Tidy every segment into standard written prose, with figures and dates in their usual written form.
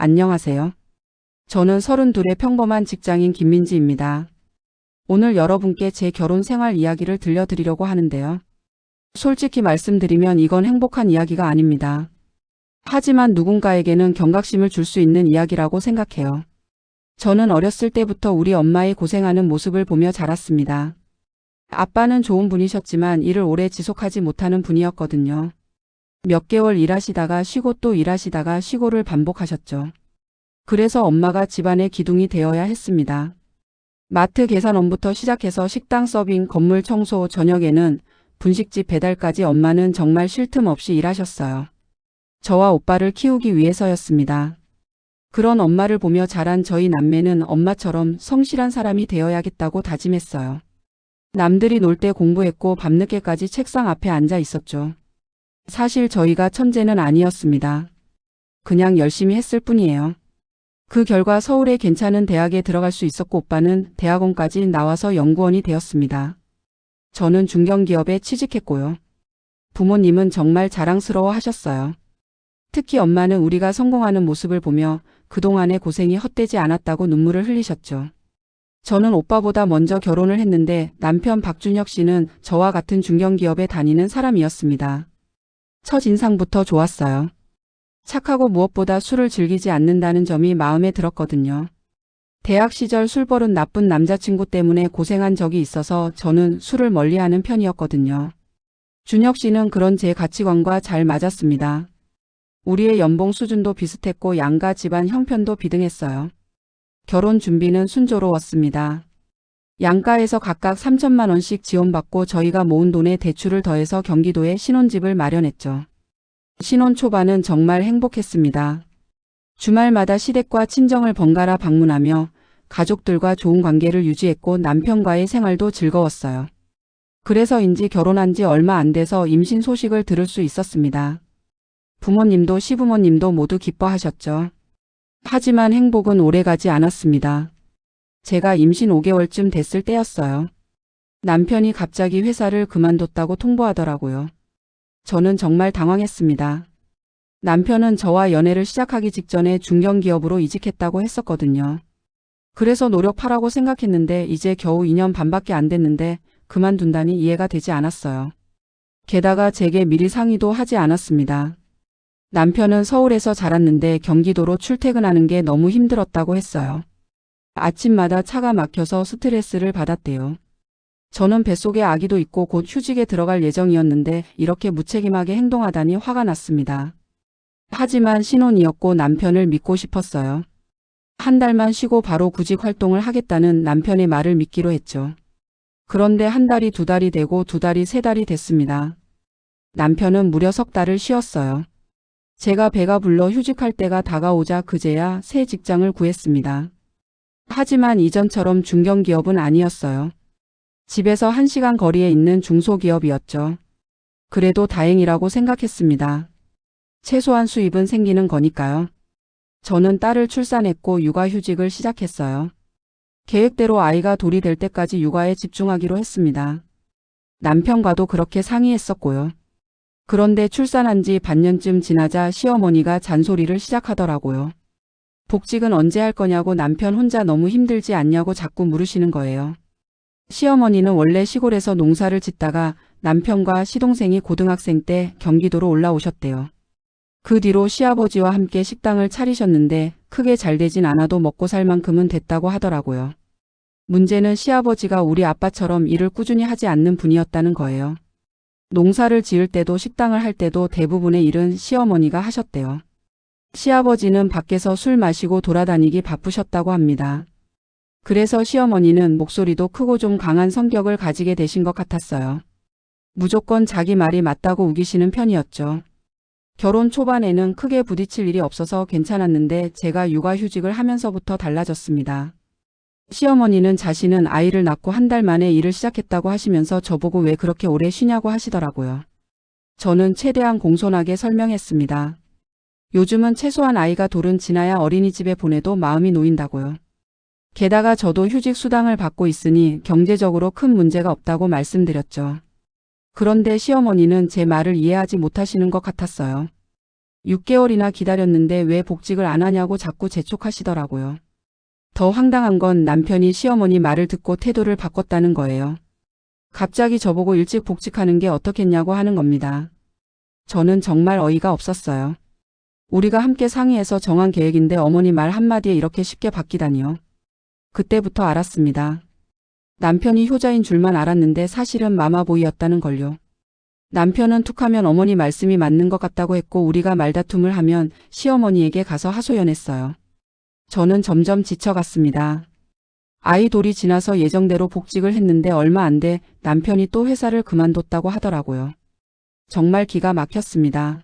안녕하세요. 저는 32의 평범한 직장인 김민지입니다. 오늘 여러분께 제 결혼 생활 이야기를 들려드리려고 하는데요. 솔직히 말씀드리면 이건 행복한 이야기가 아닙니다. 하지만 누군가에게는 경각심을 줄 수 있는 이야기라고 생각해요. 저는 어렸을 때부터 우리 엄마의 고생하는 모습을 보며 자랐습니다. 아빠는 좋은 분이셨지만 일을 오래 지속하지 못하는 분이었거든요. 몇 개월 일하시다가 쉬고 또 일하시다가 쉬고를 반복하셨죠. 그래서 엄마가 집안의 기둥이 되어야 했습니다. 마트 계산원부터 시작해서 식당 서빙, 건물 청소, 저녁에는 분식집 배달까지 엄마는 정말 쉴 틈 없이 일하셨어요. 저와 오빠를 키우기 위해서였습니다. 그런 엄마를 보며 자란 저희 남매는 엄마처럼 성실한 사람이 되어야겠다고 다짐했어요. 남들이 놀 때 공부했고 밤늦게까지 책상 앞에 앉아 있었죠. 사실 저희가 천재는 아니었습니다. 그냥 열심히 했을 뿐이에요. 그 결과 서울의 괜찮은 대학에 들어갈 수 있었고 오빠는 대학원까지 나와서 연구원이 되었습니다. 저는 중견기업에 취직했고요. 부모님은 정말 자랑스러워 하셨어요. 특히 엄마는 우리가 성공하는 모습을 보며 그동안의 고생이 헛되지 않았다고 눈물을 흘리셨죠. 저는 오빠보다 먼저 결혼을 했는데 남편 박준혁 씨는 저와 같은 중견기업에 다니는 사람이었습니다. 첫인상부터 좋았어요. 착하고 무엇보다 술을 즐기지 않는다는 점이 마음에 들었거든요. 대학 시절 술버릇 나쁜 남자친구 때문에 고생한 적이 있어서 저는 술을 멀리하는 편이었거든요. 준혁 씨는 그런 제 가치관과 잘 맞았습니다. 우리의 연봉 수준도 비슷했고 양가 집안 형편도 비등했어요. 결혼 준비는 순조로웠습니다. 양가에서 각각 3천만 원씩 지원받고 저희가 모은 돈에 대출을 더해서 경기도에 신혼집을 마련했죠. 신혼 초반은 정말 행복했습니다. 주말마다 시댁과 친정을 번갈아 방문하며 가족들과 좋은 관계를 유지했고 남편과의 생활도 즐거웠어요. 그래서인지 결혼한 지 얼마 안 돼서 임신 소식을 들을 수 있었습니다. 부모님도 시부모님도 모두 기뻐하셨죠. 하지만 행복은 오래가지 않았습니다. 제가 임신 5개월쯤 됐을 때였어요. 남편이 갑자기 회사를 그만뒀다고 통보하더라고요. 저는 정말 당황했습니다. 남편은 저와 연애를 시작하기 직전에 중견기업으로 이직했다고 했었거든요. 그래서 노력하라고 생각했는데 이제 겨우 2년 반밖에 안 됐는데 그만둔다니 이해가 되지 않았어요. 게다가 제게 미리 상의도 하지 않았습니다. 남편은 서울에서 자랐는데 경기도로 출퇴근하는 게 너무 힘들었다고 했어요. 아침마다 차가 막혀서 스트레스를 받았대요. 저는 뱃속에 아기도 있고 곧 휴직에 들어갈 예정이었는데 이렇게 무책임하게 행동하다니 화가 났습니다. 하지만 신혼이었고 남편을 믿고 싶었어요. 한 달만 쉬고 바로 구직 활동을 하겠다는 남편의 말을 믿기로 했죠. 그런데 한 달이 2달이 되고 2달이 3달이 됐습니다. 남편은 무려 석 달을 쉬었어요. 제가 배가 불러 휴직할 때가 다가오자 그제야 새 직장을 구했습니다. 하지만 이전처럼 중견기업은 아니었어요. 집에서 1시간 거리에 있는 중소기업이었죠. 그래도 다행이라고 생각했습니다. 최소한 수입은 생기는 거니까요. 저는 딸을 출산했고 육아휴직을 시작했어요. 계획대로 아이가 돌이 될 때까지 육아에 집중하기로 했습니다. 남편과도 그렇게 상의했었고요. 그런데 출산한 지 반년쯤 지나자 시어머니가 잔소리를 시작하더라고요. 복직은 언제 할 거냐고 남편 혼자 너무 힘들지 않냐고 자꾸 물으시는 거예요. 시어머니는 원래 시골에서 농사를 짓다가 남편과 시동생이 고등학생 때 경기도로 올라오셨대요. 그 뒤로 시아버지와 함께 식당을 차리셨는데 크게 잘 되진 않아도 먹고 살 만큼은 됐다고 하더라고요. 문제는 시아버지가 우리 아빠처럼 일을 꾸준히 하지 않는 분이었다는 거예요. 농사를 지을 때도 식당을 할 때도 대부분의 일은 시어머니가 하셨대요. 시아버지는 밖에서 술 마시고 돌아다니기 바쁘셨다고 합니다. 그래서 시어머니는 목소리도 크고 좀 강한 성격을 가지게 되신 것 같았어요. 무조건 자기 말이 맞다고 우기시는 편이었죠. 결혼 초반에는 크게 부딪힐 일이 없어서 괜찮았는데 제가 육아휴직을 하면서부터 달라졌습니다. 시어머니는 자신은 아이를 낳고 한 달 만에 일을 시작했다고 하시면서 저보고 왜 그렇게 오래 쉬냐고 하시더라고요. 저는 최대한 공손하게 설명했습니다. 요즘은 최소한 아이가 돌은 지나야 어린이집에 보내도 마음이 놓인다고요. 게다가 저도 휴직 수당을 받고 있으니 경제적으로 큰 문제가 없다고 말씀드렸죠. 그런데 시어머니는 제 말을 이해하지 못하시는 것 같았어요. 6개월이나 기다렸는데 왜 복직을 안 하냐고 자꾸 재촉하시더라고요. 더 황당한 건 남편이 시어머니 말을 듣고 태도를 바꿨다는 거예요. 갑자기 저보고 일찍 복직하는 게 어떻겠냐고 하는 겁니다. 저는 정말 어이가 없었어요. 우리가 함께 상의해서 정한 계획인데 어머니 말 한마디에 이렇게 쉽게 바뀌다니요. 그때부터 알았습니다. 남편이 효자인 줄만 알았는데 사실은 마마보이였다는 걸요. 남편은 툭하면 어머니 말씀이 맞는 것 같다고 했고 우리가 말다툼을 하면 시어머니에게 가서 하소연했어요. 저는 점점 지쳐갔습니다. 아이 돌이 지나서 예정대로 복직을 했는데 얼마 안 돼 남편이 또 회사를 그만뒀다고 하더라고요. 정말 기가 막혔습니다.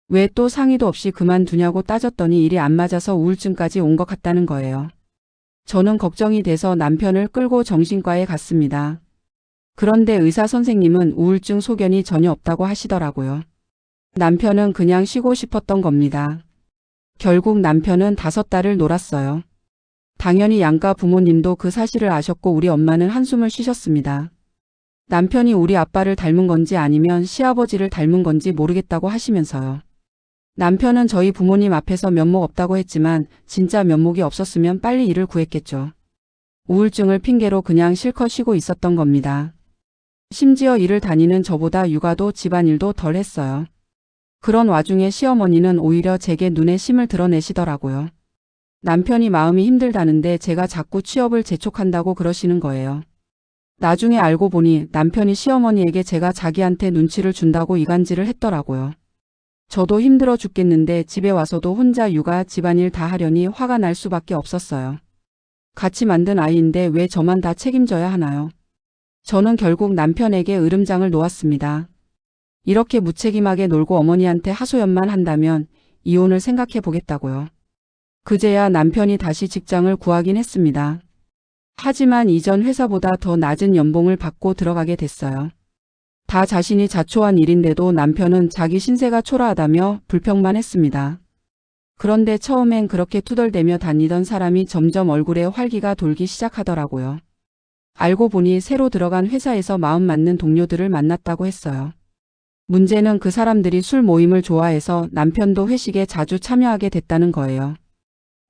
왜 또 상의도 없이 그만두냐고 따졌더니 일이 안 맞아서 우울증까지 온 것 같다는 거예요. 저는 걱정이 돼서 남편을 끌고 정신과에 갔습니다. 그런데 의사 선생님은 우울증 소견이 전혀 없다고 하시더라고요. 남편은 그냥 쉬고 싶었던 겁니다. 결국 남편은 5달을 놀았어요. 당연히 양가 부모님도 그 사실을 아셨고 우리 엄마는 한숨을 쉬셨습니다. 남편이 우리 아빠를 닮은 건지 아니면 시아버지를 닮은 건지 모르겠다고 하시면서요. 남편은 저희 부모님 앞에서 면목 없다고 했지만 진짜 면목이 없었으면 빨리 일을 구했겠죠. 우울증을 핑계로 그냥 실컷 쉬고 있었던 겁니다. 심지어 일을 다니는 저보다 육아도 집안일도 덜 했어요. 그런 와중에 시어머니는 오히려 제게 눈에 심을 드러내시더라고요. 남편이 마음이 힘들다는데 제가 자꾸 취업을 재촉한다고 그러시는 거예요. 나중에 알고 보니 남편이 시어머니에게 제가 자기한테 눈치를 준다고 이간질을 했더라고요. 저도 힘들어 죽겠는데 집에 와서도 혼자 육아 집안일 다 하려니 화가 날 수밖에 없었어요. 같이 만든 아이인데 왜 저만 다 책임져야 하나요? 저는 결국 남편에게 으름장을 놓았습니다. 이렇게 무책임하게 놀고 어머니한테 하소연만 한다면 이혼을 생각해 보겠다고요. 그제야 남편이 다시 직장을 구하긴 했습니다. 하지만 이전 회사보다 더 낮은 연봉을 받고 들어가게 됐어요. 다 자신이 자초한 일인데도 남편은 자기 신세가 초라하다며 불평만 했습니다. 그런데 처음엔 그렇게 투덜대며 다니던 사람이 점점 얼굴에 활기가 돌기 시작하더라고요. 알고 보니 새로 들어간 회사에서 마음 맞는 동료들을 만났다고 했어요. 문제는 그 사람들이 술 모임을 좋아해서 남편도 회식에 자주 참여하게 됐다는 거예요.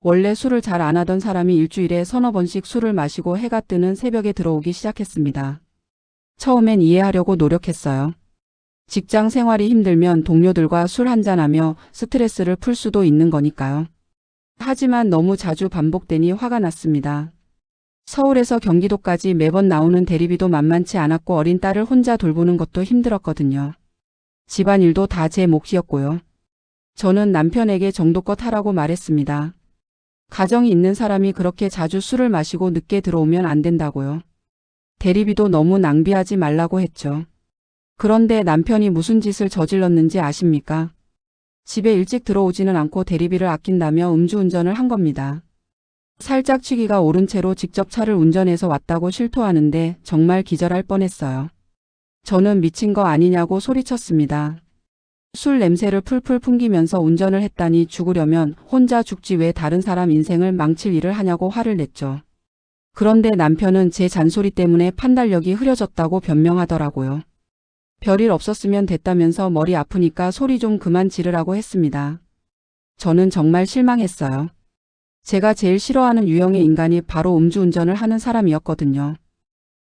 원래 술을 잘 안 하던 사람이 일주일에 서너 번씩 술을 마시고 해가 뜨는 새벽에 들어오기 시작했습니다. 처음엔 이해하려고 노력했어요. 직장 생활이 힘들면 동료들과 술 한잔하며 스트레스를 풀 수도 있는 거니까요. 하지만 너무 자주 반복되니 화가 났습니다. 서울에서 경기도까지 매번 나오는 대리비도 만만치 않았고 어린 딸을 혼자 돌보는 것도 힘들었거든요. 집안일도 다 제 몫이었고요. 저는 남편에게 정도껏 하라고 말했습니다. 가정이 있는 사람이 그렇게 자주 술을 마시고 늦게 들어오면 안 된다고요. 대리비도 너무 낭비하지 말라고 했죠. 그런데 남편이 무슨 짓을 저질렀는지 아십니까? 집에 일찍 들어오지는 않고 대리비를 아낀다며 음주운전을 한 겁니다. 살짝 취기가 오른 채로 직접 차를 운전해서 왔다고 실토하는데 정말 기절할 뻔했어요. 저는 미친 거 아니냐고 소리쳤습니다. 술 냄새를 풀풀 풍기면서 운전을 했다니 죽으려면 혼자 죽지 왜 다른 사람 인생을 망칠 일을 하냐고 화를 냈죠. 그런데 남편은 제 잔소리 때문에 판단력이 흐려졌다고 변명하더라고요. 별일 없었으면 됐다면서 머리 아프니까 소리 좀 그만 지르라고 했습니다. 저는 정말 실망했어요. 제가 제일 싫어하는 유형의 인간이 바로 음주운전을 하는 사람이었거든요.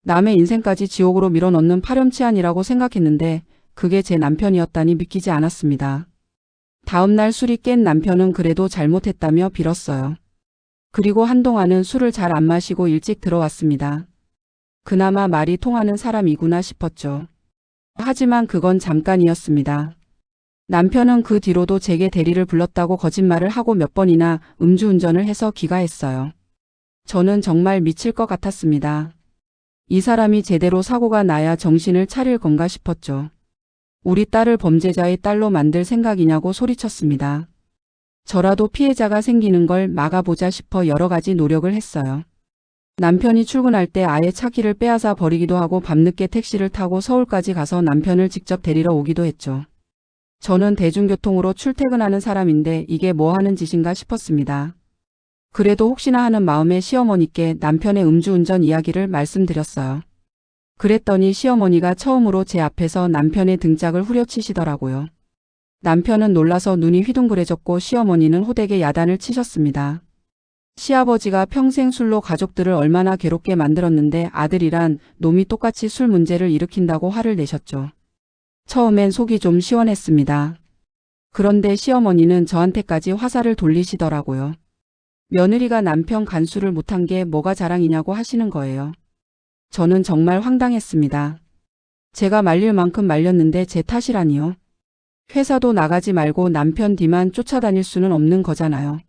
남의 인생까지 지옥으로 밀어넣는 파렴치한이라고 생각했는데 그게 제 남편이었다니 믿기지 않았습니다. 다음날 술이 깬 남편은 그래도 잘못했다며 빌었어요. 그리고 한동안은 술을 잘 안 마시고 일찍 들어왔습니다. 그나마 말이 통하는 사람이구나 싶었죠. 하지만 그건 잠깐이었습니다. 남편은 그 뒤로도 제게 대리를 불렀다고 거짓말을 하고 몇 번이나 음주운전을 해서 귀가했어요. 저는 정말 미칠 것 같았습니다. 이 사람이 제대로 사고가 나야 정신을 차릴 건가 싶었죠. 우리 딸을 범죄자의 딸로 만들 생각이냐고 소리쳤습니다. 저라도 피해자가 생기는 걸 막아보자 싶어 여러 가지 노력을 했어요. 남편이 출근할 때 아예 차키를 빼앗아 버리기도 하고 밤늦게 택시를 타고 서울까지 가서 남편을 직접 데리러 오기도 했죠. 저는 대중교통으로 출퇴근하는 사람인데 이게 뭐 하는 짓인가 싶었습니다. 그래도 혹시나 하는 마음에 시어머니께 남편의 음주운전 이야기를 말씀드렸어요. 그랬더니 시어머니가 처음으로 제 앞에서 남편의 등짝을 후려치시더라고요. 남편은 놀라서 눈이 휘둥그레졌고 시어머니는 호되게 야단을 치셨습니다. 시아버지가 평생 술로 가족들을 얼마나 괴롭게 만들었는데 아들이란 놈이 똑같이 술 문제를 일으킨다고 화를 내셨죠. 처음엔 속이 좀 시원했습니다. 그런데 시어머니는 저한테까지 화살을 돌리시더라고요. 며느리가 남편 간수를 못한 게 뭐가 자랑이냐고 하시는 거예요. 저는 정말 황당했습니다. 제가 말릴 만큼 말렸는데 제 탓이라니요. 회사도 나가지 말고 남편 뒤만 쫓아다닐 수는 없는 거잖아요.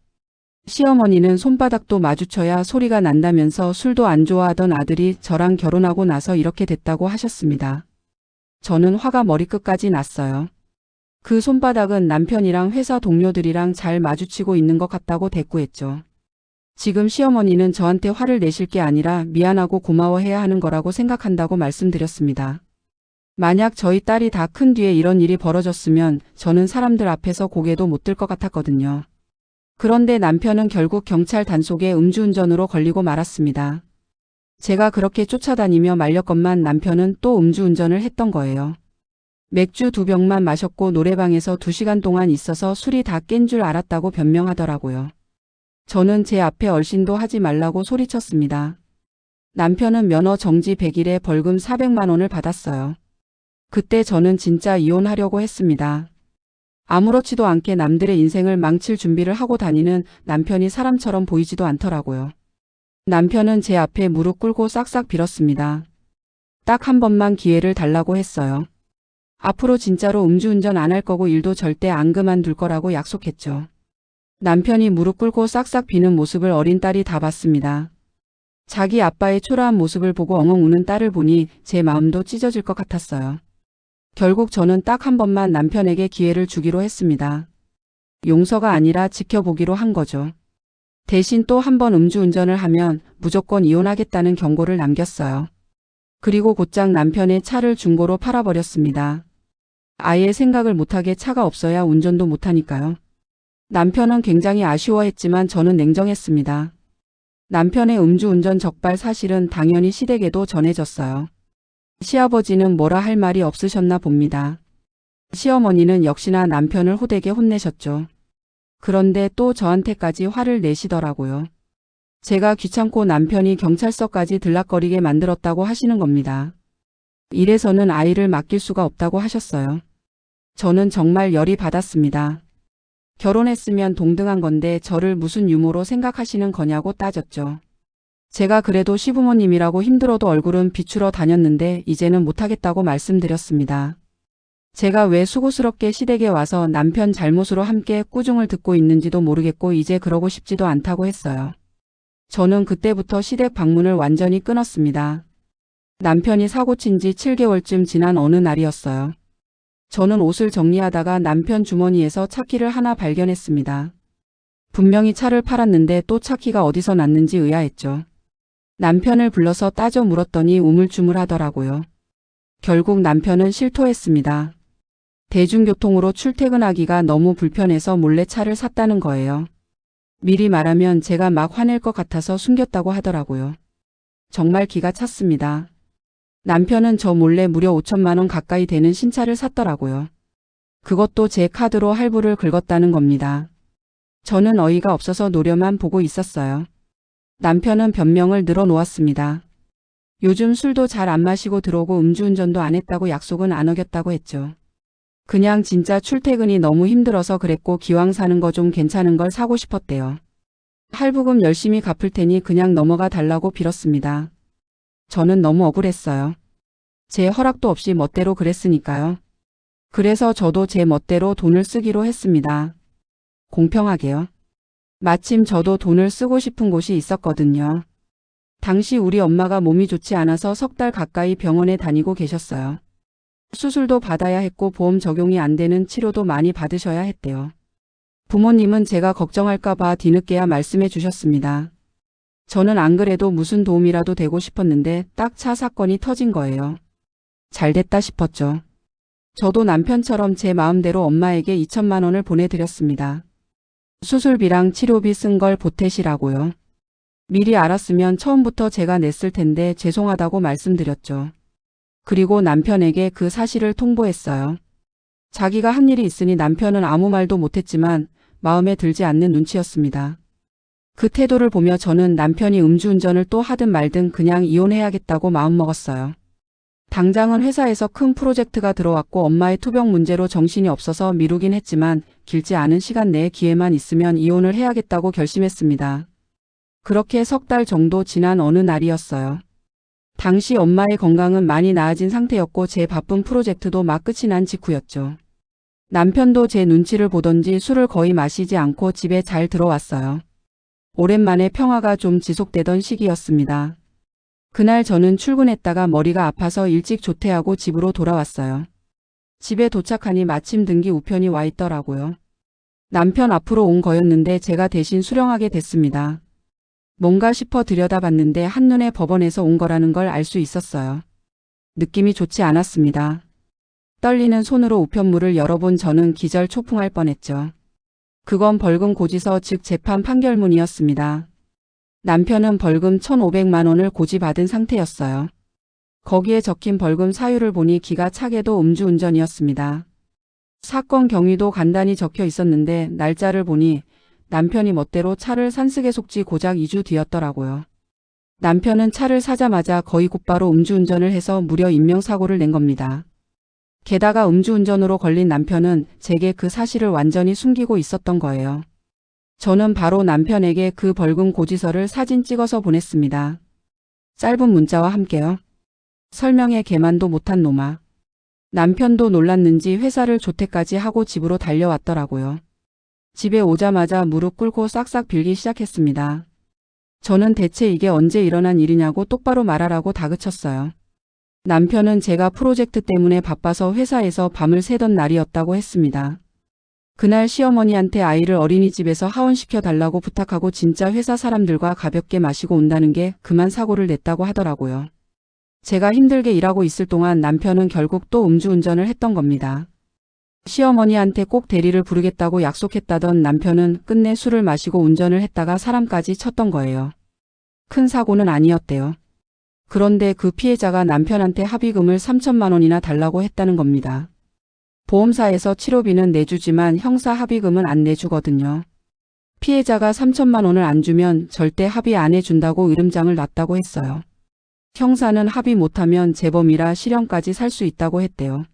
시어머니는 손바닥도 마주쳐야 소리가 난다면서 술도 안 좋아하던 아들이 저랑 결혼하고 나서 이렇게 됐다고 하셨습니다. 저는 화가 머리끝까지 났어요. 그 손바닥은 남편이랑 회사 동료들이랑 잘 마주치고 있는 것 같다고 대꾸했죠. 지금 시어머니는 저한테 화를 내실 게 아니라 미안하고 고마워해야 하는 거라고 생각한다고 말씀드렸습니다. 만약 저희 딸이 다 큰 뒤에 이런 일이 벌어졌으면 저는 사람들 앞에서 고개도 못 들 것 같았거든요. 그런데 남편은 결국 경찰 단속에 음주운전으로 걸리고 말았습니다. 제가 그렇게 쫓아다니며 말렸건만 남편은 또 음주운전을 했던 거예요. 맥주 2병만 마셨고 노래방에서 2시간 동안 있어서 술이 다 깬 줄 알았다고 변명하더라고요. 저는 제 앞에 얼씬도 하지 말라고 소리쳤습니다. 남편은 면허 정지 100일에 벌금 400만 원을 받았어요. 그때 저는 진짜 이혼하려고 했습니다. 아무렇지도 않게 남들의 인생을 망칠 준비를 하고 다니는 남편이 사람처럼 보이지도 않더라고요. 남편은 제 앞에 무릎 꿇고 싹싹 빌었습니다. 딱 한 번만 기회를 달라고 했어요. 앞으로 진짜로 음주운전 안 할 거고 일도 절대 안 그만둘 거라고 약속했죠. 남편이 무릎 꿇고 싹싹 비는 모습을 어린 딸이 다 봤습니다. 자기 아빠의 초라한 모습을 보고 엉엉 우는 딸을 보니 제 마음도 찢어질 것 같았어요. 결국 저는 딱 한 번만 남편에게 기회를 주기로 했습니다. 용서가 아니라 지켜보기로 한 거죠. 대신 또 한 번 음주운전을 하면 무조건 이혼하겠다는 경고를 남겼어요. 그리고 곧장 남편의 차를 중고로 팔아버렸습니다. 아예 생각을 못하게 차가 없어야 운전도 못하니까요. 남편은 굉장히 아쉬워했지만 저는 냉정했습니다. 남편의 음주운전 적발 사실은 당연히 시댁에도 전해졌어요. 시아버지는 뭐라 할 말이 없으셨나 봅니다. 시어머니는 역시나 남편을 호되게 혼내셨죠. 그런데 또 저한테까지 화를 내시더라고요. 제가 귀찮고 남편이 경찰서까지 들락거리게 만들었다고 하시는 겁니다. 이래서는 아이를 맡길 수가 없다고 하셨어요. 저는 정말 열이 받았습니다. 결혼했으면 동등한 건데 저를 무슨 유머로 생각하시는 거냐고 따졌죠. 제가 그래도 시부모님이라고 힘들어도 얼굴은 비추러 다녔는데 이제는 못하겠다고 말씀드렸습니다. 제가 왜 수고스럽게 시댁에 와서 남편 잘못으로 함께 꾸중을 듣고 있는지도 모르겠고 이제 그러고 싶지도 않다고 했어요. 저는 그때부터 시댁 방문을 완전히 끊었습니다. 남편이 사고 친 지 7개월쯤 지난 어느 날이었어요. 저는 옷을 정리하다가 남편 주머니에서 차키를 하나 발견했습니다. 분명히 차를 팔았는데 또 차키가 어디서 났는지 의아했죠. 남편을 불러서 따져 물었더니 우물쭈물하더라고요. 결국 남편은 실토했습니다. 대중교통으로 출퇴근하기가 너무 불편해서 몰래 차를 샀다는 거예요. 미리 말하면 제가 막 화낼 것 같아서 숨겼다고 하더라고요. 정말 기가 찼습니다. 남편은 저 몰래 무려 5천만 원 가까이 되는 신차를 샀더라고요. 그것도 제 카드로 할부를 긁었다는 겁니다. 저는 어이가 없어서 노려만 보고 있었어요. 남편은 변명을 늘어놓았습니다. 요즘 술도 잘 안 마시고 들어오고 음주운전도 안 했다고 약속은 안 어겼다고 했죠. 그냥 진짜 출퇴근이 너무 힘들어서 그랬고 기왕 사는 거 좀 괜찮은 걸 사고 싶었대요. 할부금 열심히 갚을 테니 그냥 넘어가 달라고 빌었습니다. 저는 너무 억울했어요. 제 허락도 없이 멋대로 그랬으니까요. 그래서 저도 제 멋대로 돈을 쓰기로 했습니다. 공평하게요. 마침 저도 돈을 쓰고 싶은 곳이 있었거든요. 당시 우리 엄마가 몸이 좋지 않아서 3달 가까이 병원에 다니고 계셨어요. 수술도 받아야 했고 보험 적용이 안 되는 치료도 많이 받으셔야 했대요. 부모님은 제가 걱정할까 봐 뒤늦게야 말씀해 주셨습니다. 저는 안 그래도 무슨 도움이라도 되고 싶었는데 딱 차 사건이 터진 거예요. 잘 됐다 싶었죠. 저도 남편처럼 제 마음대로 엄마에게 2천만 원을 보내드렸습니다. 수술비랑 치료비 쓴 걸 보태시라고요. 미리 알았으면 처음부터 제가 냈을 텐데 죄송하다고 말씀드렸죠. 그리고 남편에게 그 사실을 통보했어요. 자기가 한 일이 있으니 남편은 아무 말도 못했지만 마음에 들지 않는 눈치였습니다. 그 태도를 보며 저는 남편이 음주운전을 또 하든 말든 그냥 이혼해야겠다고 마음먹었어요. 당장은 회사에서 큰 프로젝트가 들어왔고 엄마의 투병 문제로 정신이 없어서 미루긴 했지만 길지 않은 시간 내에 기회만 있으면 이혼을 해야겠다고 결심했습니다. 그렇게 석 달 정도 지난 어느 날이었어요. 당시 엄마의 건강은 많이 나아진 상태였고 제 바쁜 프로젝트도 막 끝이 난 직후였죠. 남편도 제 눈치를 보던지 술을 거의 마시지 않고 집에 잘 들어왔어요. 오랜만에 평화가 좀 지속되던 시기였습니다. 그날 저는 출근했다가 머리가 아파서 일찍 조퇴하고 집으로 돌아왔어요. 집에 도착하니 마침 등기 우편이 와 있더라고요. 남편 앞으로 온 거였는데 제가 대신 수령하게 됐습니다. 뭔가 싶어 들여다봤는데 한눈에 법원에서 온 거라는 걸 알 수 있었어요. 느낌이 좋지 않았습니다. 떨리는 손으로 우편물을 열어본 저는 기절초풍할 뻔했죠. 그건 벌금 고지서 즉 재판 판결문이었습니다. 남편은 벌금 1,500만 원을 고지받은 상태였어요. 거기에 적힌 벌금 사유를 보니 기가 차게도 음주운전이었습니다. 사건 경위도 간단히 적혀 있었는데 날짜를 보니 남편이 멋대로 차를 산속에 속지 고작 2주 뒤였더라고요. 남편은 차를 사자마자 거의 곧바로 음주운전을 해서 무려 인명사고를 낸 겁니다. 게다가 음주운전으로 걸린 남편은 제게 그 사실을 완전히 숨기고 있었던 거예요. 저는 바로 남편에게 그 벌금 고지서를 사진 찍어서 보냈습니다. 짧은 문자와 함께요. 설명에 개만도 못한 놈아. 남편도 놀랐는지 회사를 조퇴까지 하고 집으로 달려왔더라고요. 집에 오자마자 무릎 꿇고 싹싹 빌기 시작했습니다. 저는 대체 이게 언제 일어난 일이냐고 똑바로 말하라고 다그쳤어요. 남편은 제가 프로젝트 때문에 바빠서 회사에서 밤을 새던 날이었다고 했습니다. 그날 시어머니한테 아이를 어린이집에서 하원시켜 달라고 부탁하고 진짜 회사 사람들과 가볍게 마시고 온다는 게 그만 사고를 냈다고 하더라고요. 제가 힘들게 일하고 있을 동안 남편은 결국 또 음주운전을 했던 겁니다. 시어머니한테 꼭 대리를 부르겠다고 약속했다던 남편은 끝내 술을 마시고 운전을 했다가 사람까지 쳤던 거예요. 큰 사고는 아니었대요. 그런데 그 피해자가 남편한테 합의금을 3천만 원이나 달라고 했다는 겁니다. 보험사에서 치료비는 내주지만 형사 합의금은 안 내주거든요. 피해자가 3천만 원을 안 주면 절대 합의 안 해준다고 으름장을 놨다고 했어요. 형사는 합의 못하면 재범이라 실형까지 살 수 있다고 했대요.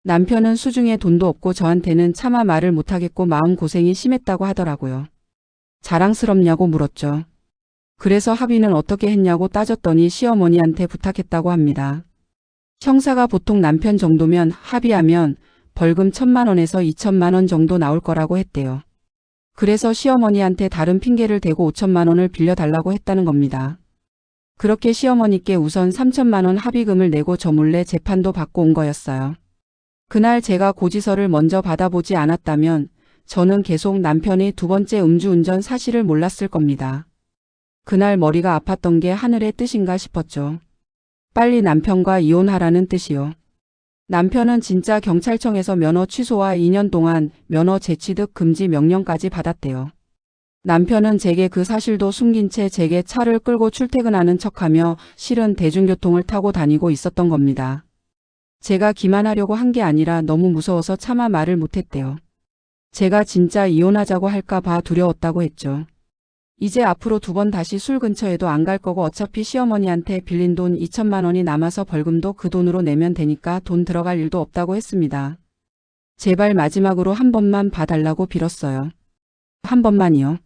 남편은 수중에 돈도 없고 저한테는 차마 말을 못하겠고 마음고생이 심했다고 하더라고요. 자랑스럽냐고 물었죠. 그래서 합의는 어떻게 했냐고 따졌더니 시어머니한테 부탁했다고 합니다. 형사가 보통 남편 정도면 합의하면 벌금 1,000만 원에서 2천만 원 정도 나올 거라고 했대요. 그래서 시어머니한테 다른 핑계를 대고 5천만 원을 빌려달라고 했다는 겁니다. 그렇게 시어머니께 우선 3천만 원 합의금을 내고 저 몰래 재판도 받고 온 거였어요. 그날 제가 고지서를 먼저 받아보지 않았다면 저는 계속 남편의 두 번째 음주운전 사실을 몰랐을 겁니다. 그날 머리가 아팠던 게 하늘의 뜻인가 싶었죠. 빨리 남편과 이혼하라는 뜻이요. 남편은 진짜 경찰청에서 면허 취소와 2년 동안 면허 재취득 금지 명령까지 받았대요. 남편은 제게 그 사실도 숨긴 채 제게 차를 끌고 출퇴근하는 척하며 실은 대중교통을 타고 다니고 있었던 겁니다. 제가 기만하려고 한 게 아니라 너무 무서워서 차마 말을 못했대요. 제가 진짜 이혼하자고 할까 봐 두려웠다고 했죠. 이제 앞으로 2번 다시 술 근처에도 안 갈 거고 어차피 시어머니한테 빌린 돈 2천만 원이 남아서 벌금도 그 돈으로 내면 되니까 돈 들어갈 일도 없다고 했습니다. 제발 마지막으로 한 번만 봐달라고 빌었어요. 한 번만이요.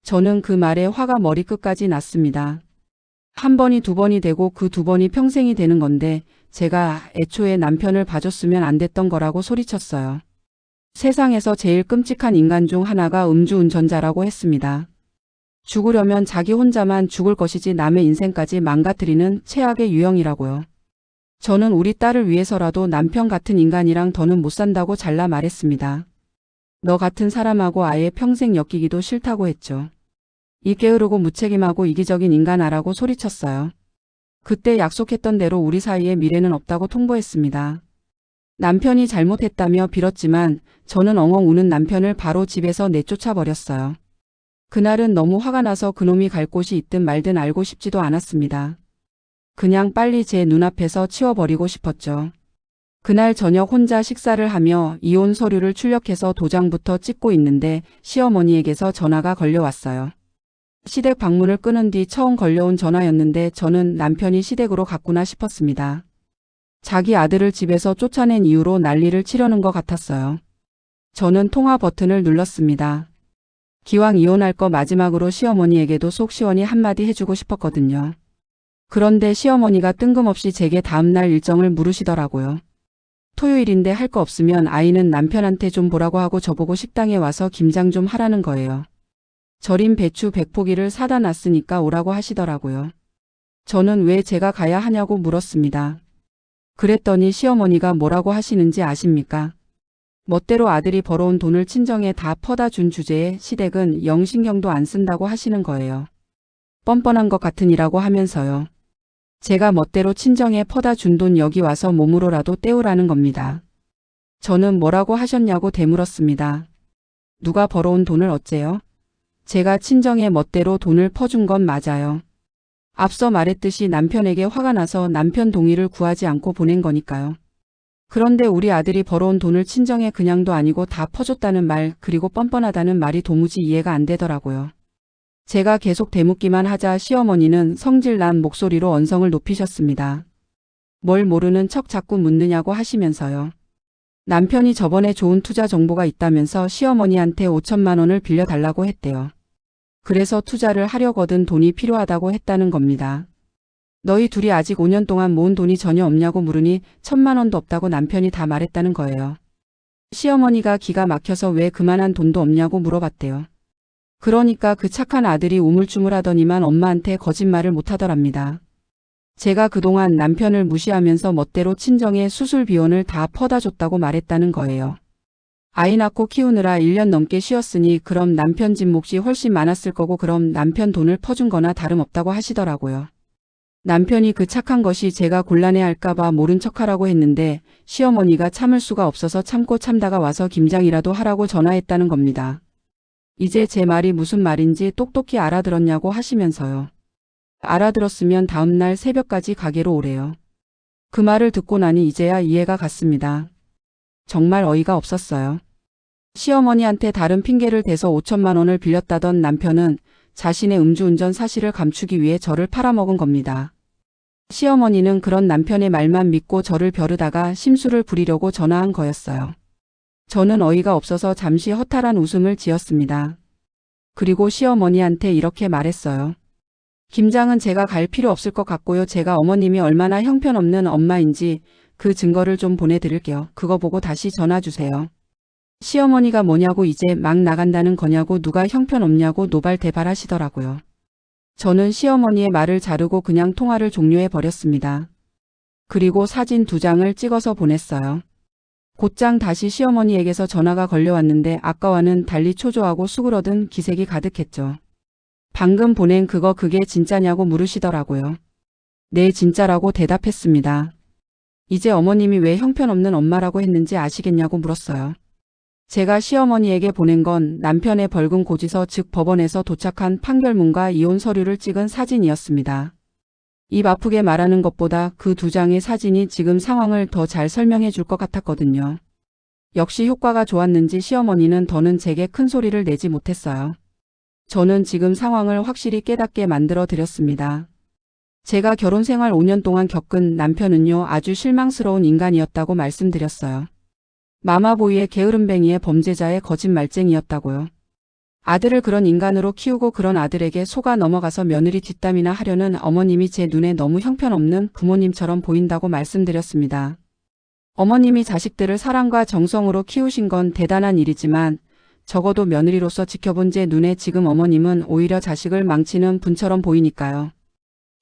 저는 그 말에 화가 머리끝까지 났습니다. 한 번이 2번이 되고 그 2번이 평생이 되는 건데 제가 애초에 남편을 봐줬으면 안 됐던 거라고 소리쳤어요. 세상에서 제일 끔찍한 인간 중 하나가 음주운전자라고 했습니다. 죽으려면 자기 혼자만 죽을 것이지 남의 인생까지 망가뜨리는 최악의 유형이라고요. 저는 우리 딸을 위해서라도 남편 같은 인간이랑 더는 못 산다고 잘라 말했습니다. 너 같은 사람하고 아예 평생 엮이기도 싫다고 했죠. 이 게으르고 무책임하고 이기적인 인간아라고 소리쳤어요. 그때 약속했던 대로 우리 사이에 미래는 없다고 통보했습니다. 남편이 잘못했다며 빌었지만 저는 엉엉 우는 남편을 바로 집에서 내쫓아 버렸어요. 그날은 너무 화가 나서 그놈이 갈 곳이 있든 말든 알고 싶지도 않았습니다. 그냥 빨리 제 눈앞에서 치워버리고 싶었죠. 그날 저녁 혼자 식사를 하며 이혼 서류를 출력해서 도장부터 찍고 있는데 시어머니에게서 전화가 걸려왔어요. 시댁 방문을 끊은 뒤 처음 걸려온 전화였는데 저는 남편이 시댁으로 갔구나 싶었습니다. 자기 아들을 집에서 쫓아낸 이유로 난리를 치려는 것 같았어요. 저는 통화 버튼을 눌렀습니다. 기왕 이혼할 거 마지막으로 시어머니에게도 속 시원히 한마디 해주고 싶었거든요. 그런데 시어머니가 뜬금없이 제게 다음날 일정을 물으시더라고요. 토요일인데 할 거 없으면 아이는 남편한테 좀 보라고 하고 저보고 식당에 와서 김장 좀 하라는 거예요. 절인 배추 100포기를 사다 놨으니까 오라고 하시더라고요. 저는 왜 제가 가야 하냐고 물었습니다. 그랬더니 시어머니가 뭐라고 하시는지 아십니까? 멋대로 아들이 벌어온 돈을 친정에 다 퍼다 준 주제에 시댁은 영 신경도 안 쓴다고 하시는 거예요. 뻔뻔한 것 같으니라고 하면서요. 제가 멋대로 친정에 퍼다 준 돈 여기 와서 몸으로라도 때우라는 겁니다. 저는 뭐라고 하셨냐고 되물었습니다. 누가 벌어온 돈을 어째요? 제가 친정에 멋대로 돈을 퍼준 건 맞아요. 앞서 말했듯이 남편에게 화가 나서 남편 동의를 구하지 않고 보낸 거니까요. 그런데 우리 아들이 벌어온 돈을 친정에 그냥도 아니고 다 퍼줬다는 말, 그리고 뻔뻔하다는 말이 도무지 이해가 안 되더라고요. 제가 계속 되묻기만 하자 시어머니는 성질난 목소리로 언성을 높이셨습니다. 뭘 모르는 척 자꾸 묻느냐고 하시면서요. 남편이 저번에 좋은 투자 정보가 있다면서 시어머니한테 5천만 원을 빌려달라고 했대요. 그래서 투자를 하려거든 돈이 필요하다고 했다는 겁니다. 너희 둘이 아직 5년 동안 모은 돈이 전혀 없냐고 물으니 1,000만 원도 없다고 남편이 다 말했다는 거예요. 시어머니가 기가 막혀서 왜 그만한 돈도 없냐고 물어봤대요. 그러니까 그 착한 아들이 우물쭈물하더니만 엄마한테 거짓말을 못하더랍니다. 제가 그동안 남편을 무시하면서 멋대로 친정에 수술 비용을 다 퍼다 줬다고 말했다는 거예요. 아이 낳고 키우느라 1년 넘게 쉬었으니 그럼 남편 집 몫이 훨씬 많았을 거고 그럼 남편 돈을 퍼준 거나 다름없다고 하시더라고요. 남편이 그 착한 것이 제가 곤란해할까봐 모른 척하라고 했는데 시어머니가 참을 수가 없어서 참고 참다가 와서 김장이라도 하라고 전화했다는 겁니다. 이제 제 말이 무슨 말인지 똑똑히 알아들었냐고 하시면서요. 알아들었으면 다음날 새벽까지 가게로 오래요. 그 말을 듣고 나니 이제야 이해가 갔습니다. 정말 어이가 없었어요. 시어머니한테 다른 핑계를 대서 5천만 원을 빌렸다던 남편은 자신의 음주운전 사실을 감추기 위해 저를 팔아먹은 겁니다. 시어머니는 그런 남편의 말만 믿고 저를 벼르다가 심술을 부리려고 전화한 거였어요. 저는 어이가 없어서 잠시 허탈한 웃음을 지었습니다. 그리고 시어머니한테 이렇게 말했어요. 김장은 제가 갈 필요 없을 것 같고요. 제가 어머님이 얼마나 형편없는 엄마인지 그 증거를 좀 보내드릴게요. 그거 보고 다시 전화 주세요. 시어머니가 뭐냐고 이제 막 나간다는 거냐고 누가 형편없냐고 노발대발하시더라고요. 저는 시어머니의 말을 자르고 그냥 통화를 종료해 버렸습니다. 그리고 사진 2장을 찍어서 보냈어요. 곧장 다시 시어머니에게서 전화가 걸려왔는데 아까와는 달리 초조하고 수그러든 기색이 가득했죠. 방금 보낸 그게 진짜냐고 물으시더라고요. 네, 진짜라고 대답했습니다. 이제 어머님이 왜 형편없는 엄마라고 했는지 아시겠냐고 물었어요. 제가 시어머니에게 보낸 건 남편의 벌금 고지서 즉 법원에서 도착한 판결문과 이혼 서류를 찍은 사진이었습니다. 입 아프게 말하는 것보다 그 2장의 사진이 지금 상황을 더 잘 설명해 줄 것 같았거든요. 역시 효과가 좋았는지 시어머니는 더는 제게 큰 소리를 내지 못했어요. 저는 지금 상황을 확실히 깨닫게 만들어 드렸습니다. 제가 결혼 생활 5년 동안 겪은 남편은요 아주 실망스러운 인간이었다고 말씀드렸어요. 마마보이의 게으름뱅이의 범죄자의 거짓말쟁이였다고요. 아들을 그런 인간으로 키우고 그런 아들에게 속아 넘어가서 며느리 뒷담이나 하려는 어머님이 제 눈에 너무 형편없는 부모님처럼 보인다고 말씀드렸습니다. 어머님이 자식들을 사랑과 정성으로 키우신 건 대단한 일이지만 적어도 며느리로서 지켜본 제 눈에 지금 어머님은 오히려 자식을 망치는 분처럼 보이니까요.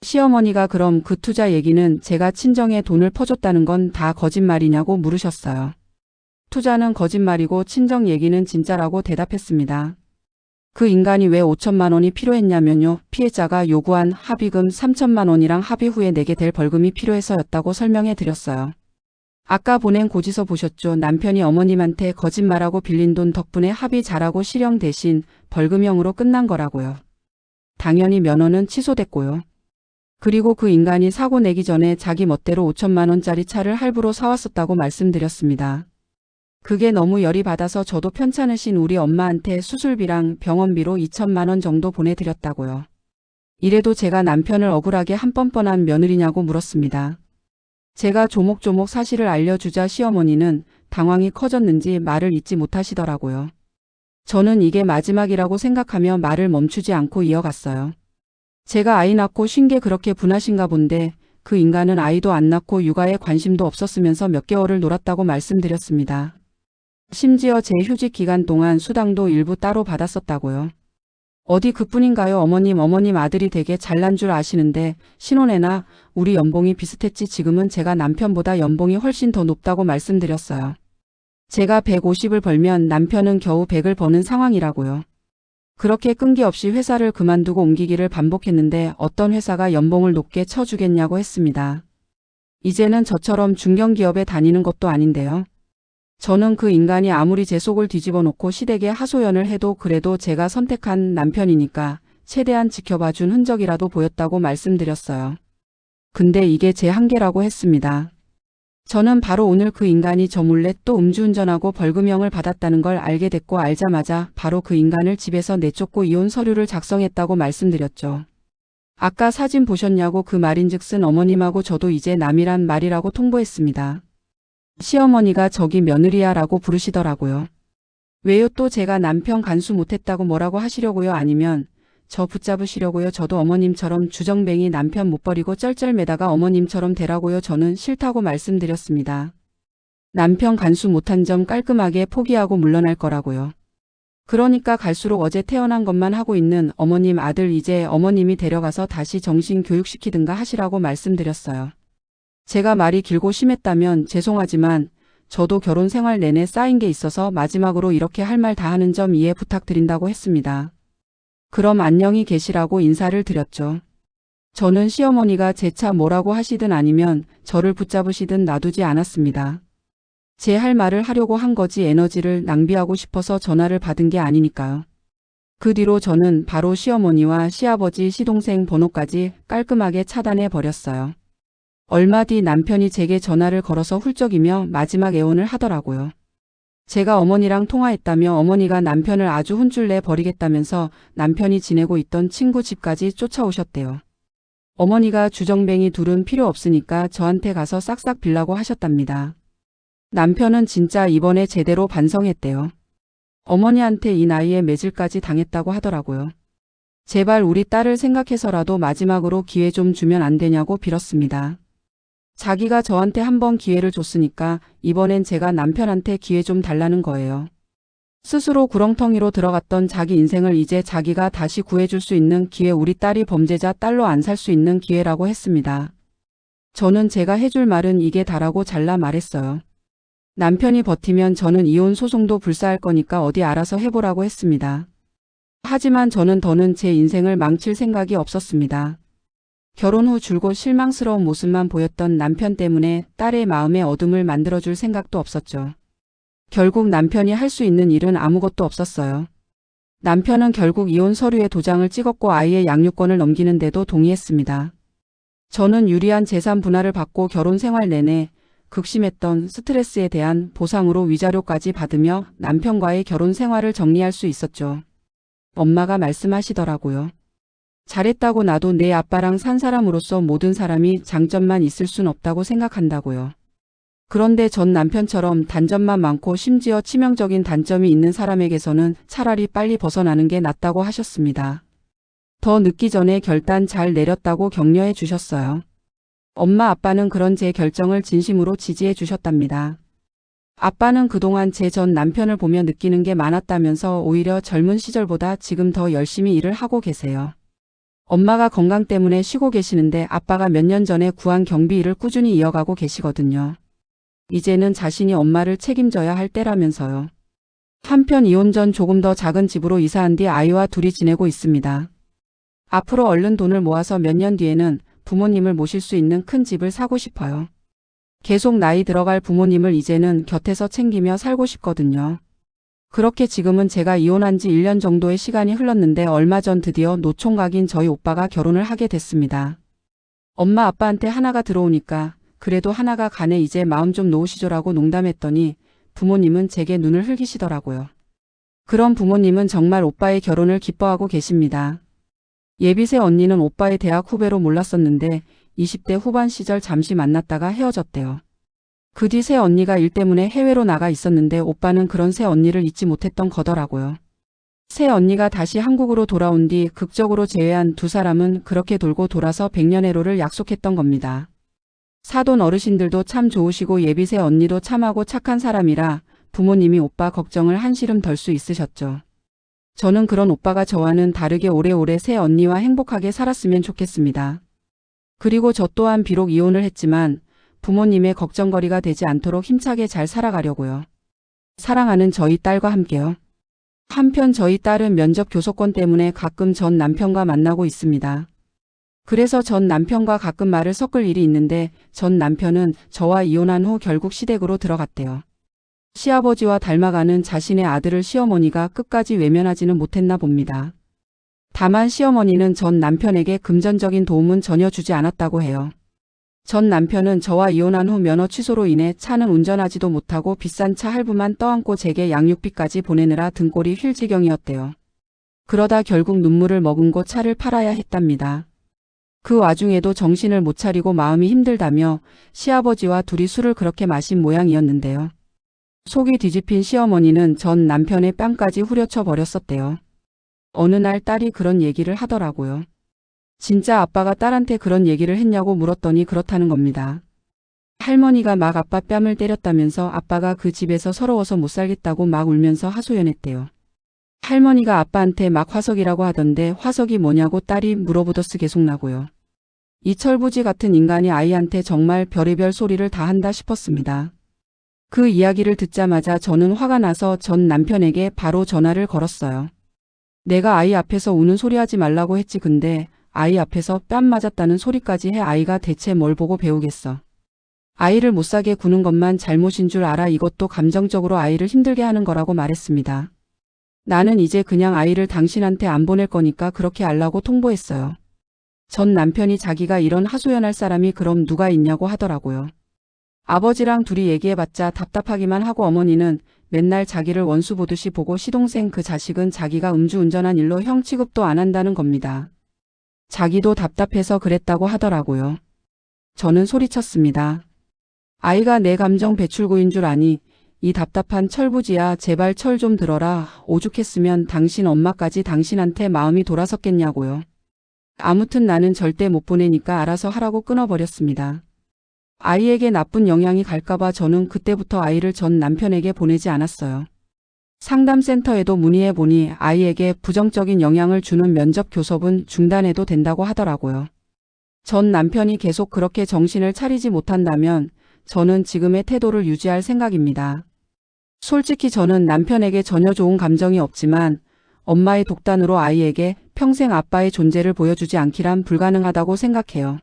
시어머니가 그럼 그 투자 얘기는 제가 친정에 돈을 퍼줬다는 건 다 거짓말이냐고 물으셨어요. 투자는 거짓말이고 친정 얘기는 진짜라고 대답했습니다. 그 인간이 왜 5천만 원이 필요했냐면요. 피해자가 요구한 합의금 3천만 원이랑 합의 후에 내게 될 벌금이 필요해서였다고 설명해 드렸어요. 아까 보낸 고지서 보셨죠? 남편이 어머님한테 거짓말하고 빌린 돈 덕분에 합의 잘하고 실형 대신 벌금형으로 끝난 거라고요. 당연히 면허는 취소됐고요. 그리고 그 인간이 사고 내기 전에 자기 멋대로 5천만 원짜리 차를 할부로 사왔었다고 말씀드렸습니다. 그게 너무 열이 받아서 저도 편찮으신 우리 엄마한테 수술비랑 병원비로 2천만 원 정도 보내드렸다고요. 이래도 제가 남편을 억울하게 한 뻔뻔한 며느리냐고 물었습니다. 제가 조목조목 사실을 알려주자 시어머니는 당황이 커졌는지 말을 잇지 못하시더라고요. 저는 이게 마지막이라고 생각하며 말을 멈추지 않고 이어갔어요. 제가 아이 낳고 쉰 게 그렇게 분하신가 본데 그 인간은 아이도 안 낳고 육아에 관심도 없었으면서 몇 개월을 놀았다고 말씀드렸습니다. 심지어 제 휴직 기간 동안 수당도 일부 따로 받았었다고요. 어디 그뿐인가요? 어머님 아들이 되게 잘난 줄 아시는데 신혼애나 우리 연봉이 비슷했지 지금은 제가 남편보다 연봉이 훨씬 더 높다고 말씀드렸어요. 제가 150을 벌면 남편은 겨우 100을 버는 상황이라고요. 그렇게 끈기 없이 회사를 그만두고 옮기기를 반복했는데 어떤 회사가 연봉을 높게 쳐주겠냐고 했습니다. 이제는 저처럼 중견기업에 다니는 것도 아닌데요. 저는 그 인간이 아무리 제 속을 뒤집어 놓고 시댁에 하소연을 해도 그래도 제가 선택한 남편이니까 최대한 지켜봐준 흔적이라도 보였다고 말씀드렸어요. 근데 이게 제 한계라고 했습니다. 저는 바로 오늘 그 인간이 저 몰래 또 음주운전하고 벌금형을 받았다는 걸 알게 됐고 알자마자 바로 그 인간을 집에서 내쫓고 이혼 서류를 작성했다고 말씀드렸죠. 아까 사진 보셨냐고 그 말인즉슨 어머님하고 저도 이제 남이란 말이라고 통보했습니다. 시어머니가 저기 며느리야 라고 부르시더라고요. 왜요 또 제가 남편 간수 못했다고 뭐라고 하시려고요 아니면 저 붙잡으시려고요 저도 어머님처럼 주정뱅이 남편 못 버리고 쩔쩔매다가 어머님처럼 되라고요 저는 싫다고 말씀드렸습니다. 남편 간수 못한 점 깔끔하게 포기하고 물러날 거라고요. 그러니까 갈수록 어제 태어난 것만 하고 있는 어머님 아들 이제 어머님이 데려가서 다시 정신 교육시키든가 하시라고 말씀드렸어요. 제가 말이 길고 심했다면 죄송하지만 저도 결혼 생활 내내 쌓인 게 있어서 마지막으로 이렇게 할 말 다 하는 점 이해 부탁드린다고 했습니다. 그럼 안녕히 계시라고 인사를 드렸죠. 저는 시어머니가 제 차 뭐라고 하시든 아니면 저를 붙잡으시든 놔두지 않았습니다. 제 할 말을 하려고 한 거지 에너지를 낭비하고 싶어서 전화를 받은 게 아니니까요. 그 뒤로 저는 바로 시어머니와 시아버지 시동생 번호까지 깔끔하게 차단해 버렸어요. 얼마 뒤 남편이 제게 전화를 걸어서 훌쩍이며 마지막 애원을 하더라고요. 제가 어머니랑 통화했다며 어머니가 남편을 아주 혼쭐 내 버리겠다면서 남편이 지내고 있던 친구 집까지 쫓아오셨대요. 어머니가 주정뱅이 둘은 필요 없으니까 저한테 가서 싹싹 빌라고 하셨답니다. 남편은 진짜 이번에 제대로 반성했대요. 어머니한테 이 나이에 매질까지 당했다고 하더라고요. 제발 우리 딸을 생각해서라도 마지막으로 기회 좀 주면 안 되냐고 빌었습니다. 자기가 저한테 한 번 기회를 줬으니까 이번엔 제가 남편한테 기회 좀 달라는 거예요. 스스로 구렁텅이로 들어갔던 자기 인생을 이제 자기가 다시 구해줄 수 있는 기회 우리 딸이 범죄자 딸로 안 살 수 있는 기회라고 했습니다. 저는 제가 해줄 말은 이게 다라고 잘라 말했어요. 남편이 버티면 저는 이혼 소송도 불사할 거니까 어디 알아서 해보라고 했습니다. 하지만 저는 더는 제 인생을 망칠 생각이 없었습니다. 결혼 후 줄곧 실망스러운 모습만 보였던 남편 때문에 딸의 마음에 어둠을 만들어줄 생각도 없었죠. 결국 남편이 할 수 있는 일은 아무것도 없었어요. 남편은 결국 이혼 서류에 도장을 찍었고 아이의 양육권을 넘기는데도 동의했습니다. 저는 유리한 재산 분할을 받고 결혼 생활 내내 극심했던 스트레스에 대한 보상으로 위자료까지 받으며 남편과의 결혼 생활을 정리할 수 있었죠. 엄마가 말씀하시더라고요. 잘했다고 나도 내 아빠랑 산 사람으로서 모든 사람이 장점만 있을 순 없다고 생각한다고요. 그런데 전 남편처럼 단점만 많고 심지어 치명적인 단점이 있는 사람에게서는 차라리 빨리 벗어나는 게 낫다고 하셨습니다. 더 늦기 전에 결단 잘 내렸다고 격려해 주셨어요. 엄마 아빠는 그런 제 결정을 진심으로 지지해 주셨답니다. 아빠는 그동안 제 전 남편을 보며 느끼는 게 많았다면서 오히려 젊은 시절보다 지금 더 열심히 일을 하고 계세요. 엄마가 건강 때문에 쉬고 계시는데 아빠가 몇 년 전에 구한 경비 일을 꾸준히 이어가고 계시거든요. 이제는 자신이 엄마를 책임져야 할 때라면서요. 한편 이혼 전 조금 더 작은 집으로 이사한 뒤 아이와 둘이 지내고 있습니다. 앞으로 얼른 돈을 모아서 몇 년 뒤에는 부모님을 모실 수 있는 큰 집을 사고 싶어요. 계속 나이 들어갈 부모님을 이제는 곁에서 챙기며 살고 싶거든요. 그렇게 지금은 제가 이혼한 지 1년 정도의 시간이 흘렀는데 얼마 전 드디어 노총각인 저희 오빠가 결혼을 하게 됐습니다. 엄마 아빠한테 하나가 들어오니까 그래도 하나가 가네 이제 마음 좀 놓으시죠라고 농담했더니 부모님은 제게 눈을 흘기시더라고요. 그런 부모님은 정말 오빠의 결혼을 기뻐하고 계십니다. 예비새 언니는 오빠의 대학 후배로 몰랐었는데 20대 후반 시절 잠시 만났다가 헤어졌대요. 그 뒤 새 언니가 일 때문에 해외로 나가 있었는데 오빠는 그런 새 언니를 잊지 못했던 거더라고요. 새 언니가 다시 한국으로 돌아온 뒤 극적으로 재회한 두 사람은 그렇게 돌고 돌아서 백년해로를 약속했던 겁니다. 사돈 어르신들도 참 좋으시고 예비새 언니도 참하고 착한 사람이라 부모님이 오빠 걱정을 한시름 덜 수 있으셨죠. 저는 그런 오빠가 저와는 다르게 오래오래 새 언니와 행복하게 살았으면 좋겠습니다. 그리고 저 또한 비록 이혼을 했지만 부모님의 걱정거리가 되지 않도록 힘차게 잘 살아가려고요. 사랑하는 저희 딸과 함께요. 한편 저희 딸은 면접 교섭권 때문에 가끔 전 남편과 만나고 있습니다. 그래서 전 남편과 가끔 말을 섞을 일이 있는데 전 남편은 저와 이혼한 후 결국 시댁으로 들어갔대요. 시아버지와 닮아가는 자신의 아들을 시어머니가 끝까지 외면하지는 못했나 봅니다. 다만 시어머니는 전 남편에게 금전적인 도움은 전혀 주지 않았다고 해요. 전 남편은 저와 이혼한 후 면허 취소로 인해 차는 운전하지도 못하고 비싼 차 할부만 떠안고 제게 양육비까지 보내느라 등골이 휠 지경이었대요. 그러다 결국 눈물을 머금고 차를 팔아야 했답니다. 그 와중에도 정신을 못 차리고 마음이 힘들다며 시아버지와 둘이 술을 그렇게 마신 모양이었는데요. 속이 뒤집힌 시어머니는 전 남편의 뺨까지 후려쳐 버렸었대요. 어느 날 딸이 그런 얘기를 하더라고요. 진짜 아빠가 딸한테 그런 얘기를 했냐고 물었더니 그렇다는 겁니다. 할머니가 막 아빠 뺨을 때렸다면서 아빠가 그 집에서 서러워서 못 살겠다고 막 울면서 하소연했대요. 할머니가 아빠한테 막 화석이라고 하던데 화석이 뭐냐고 딸이 물어보더스 계속 나고요. 이 철부지 같은 인간이 아이한테 정말 별의별 소리를 다 한다 싶었습니다. 그 이야기를 듣자마자 저는 화가 나서 전 남편에게 바로 전화를 걸었어요. 내가 아이 앞에서 우는 소리 하지 말라고 했지 근데 아이 앞에서 뺨 맞았다는 소리까지 해 아이가 대체 뭘 보고 배우겠어. 아이를 못 사게 구는 것만 잘못인 줄 알아 이것도 감정적으로 아이를 힘들게 하는 거라고 말했습니다. 나는 이제 그냥 아이를 당신한테 안 보낼 거니까 그렇게 알라고 통보했어요. 전 남편이 자기가 이런 하소연할 사람이 그럼 누가 있냐고 하더라고요. 아버지랑 둘이 얘기해봤자 답답하기만 하고 어머니는 맨날 자기를 원수 보듯이 보고 시동생 그 자식은 자기가 음주운전한 일로 형 취급도 안 한다는 겁니다. 자기도 답답해서 그랬다고 하더라고요. 저는 소리쳤습니다. 아이가 내 감정 배출구인 줄 아니 이 답답한 철부지야 제발 철 좀 들어라 오죽했으면 당신 엄마까지 당신한테 마음이 돌아섰겠냐고요. 아무튼 나는 절대 못 보내니까 알아서 하라고 끊어버렸습니다. 아이에게 나쁜 영향이 갈까봐 저는 그때부터 아이를 전 남편에게 보내지 않았어요. 상담센터에도 문의해보니 아이에게 부정적인 영향을 주는 면접 교섭은 중단해도 된다고 하더라고요. 전 남편이 계속 그렇게 정신을 차리지 못한다면 저는 지금의 태도를 유지할 생각입니다. 솔직히 저는 남편에게 전혀 좋은 감정이 없지만 엄마의 독단으로 아이에게 평생 아빠의 존재를 보여주지 않기란 불가능하다고 생각해요.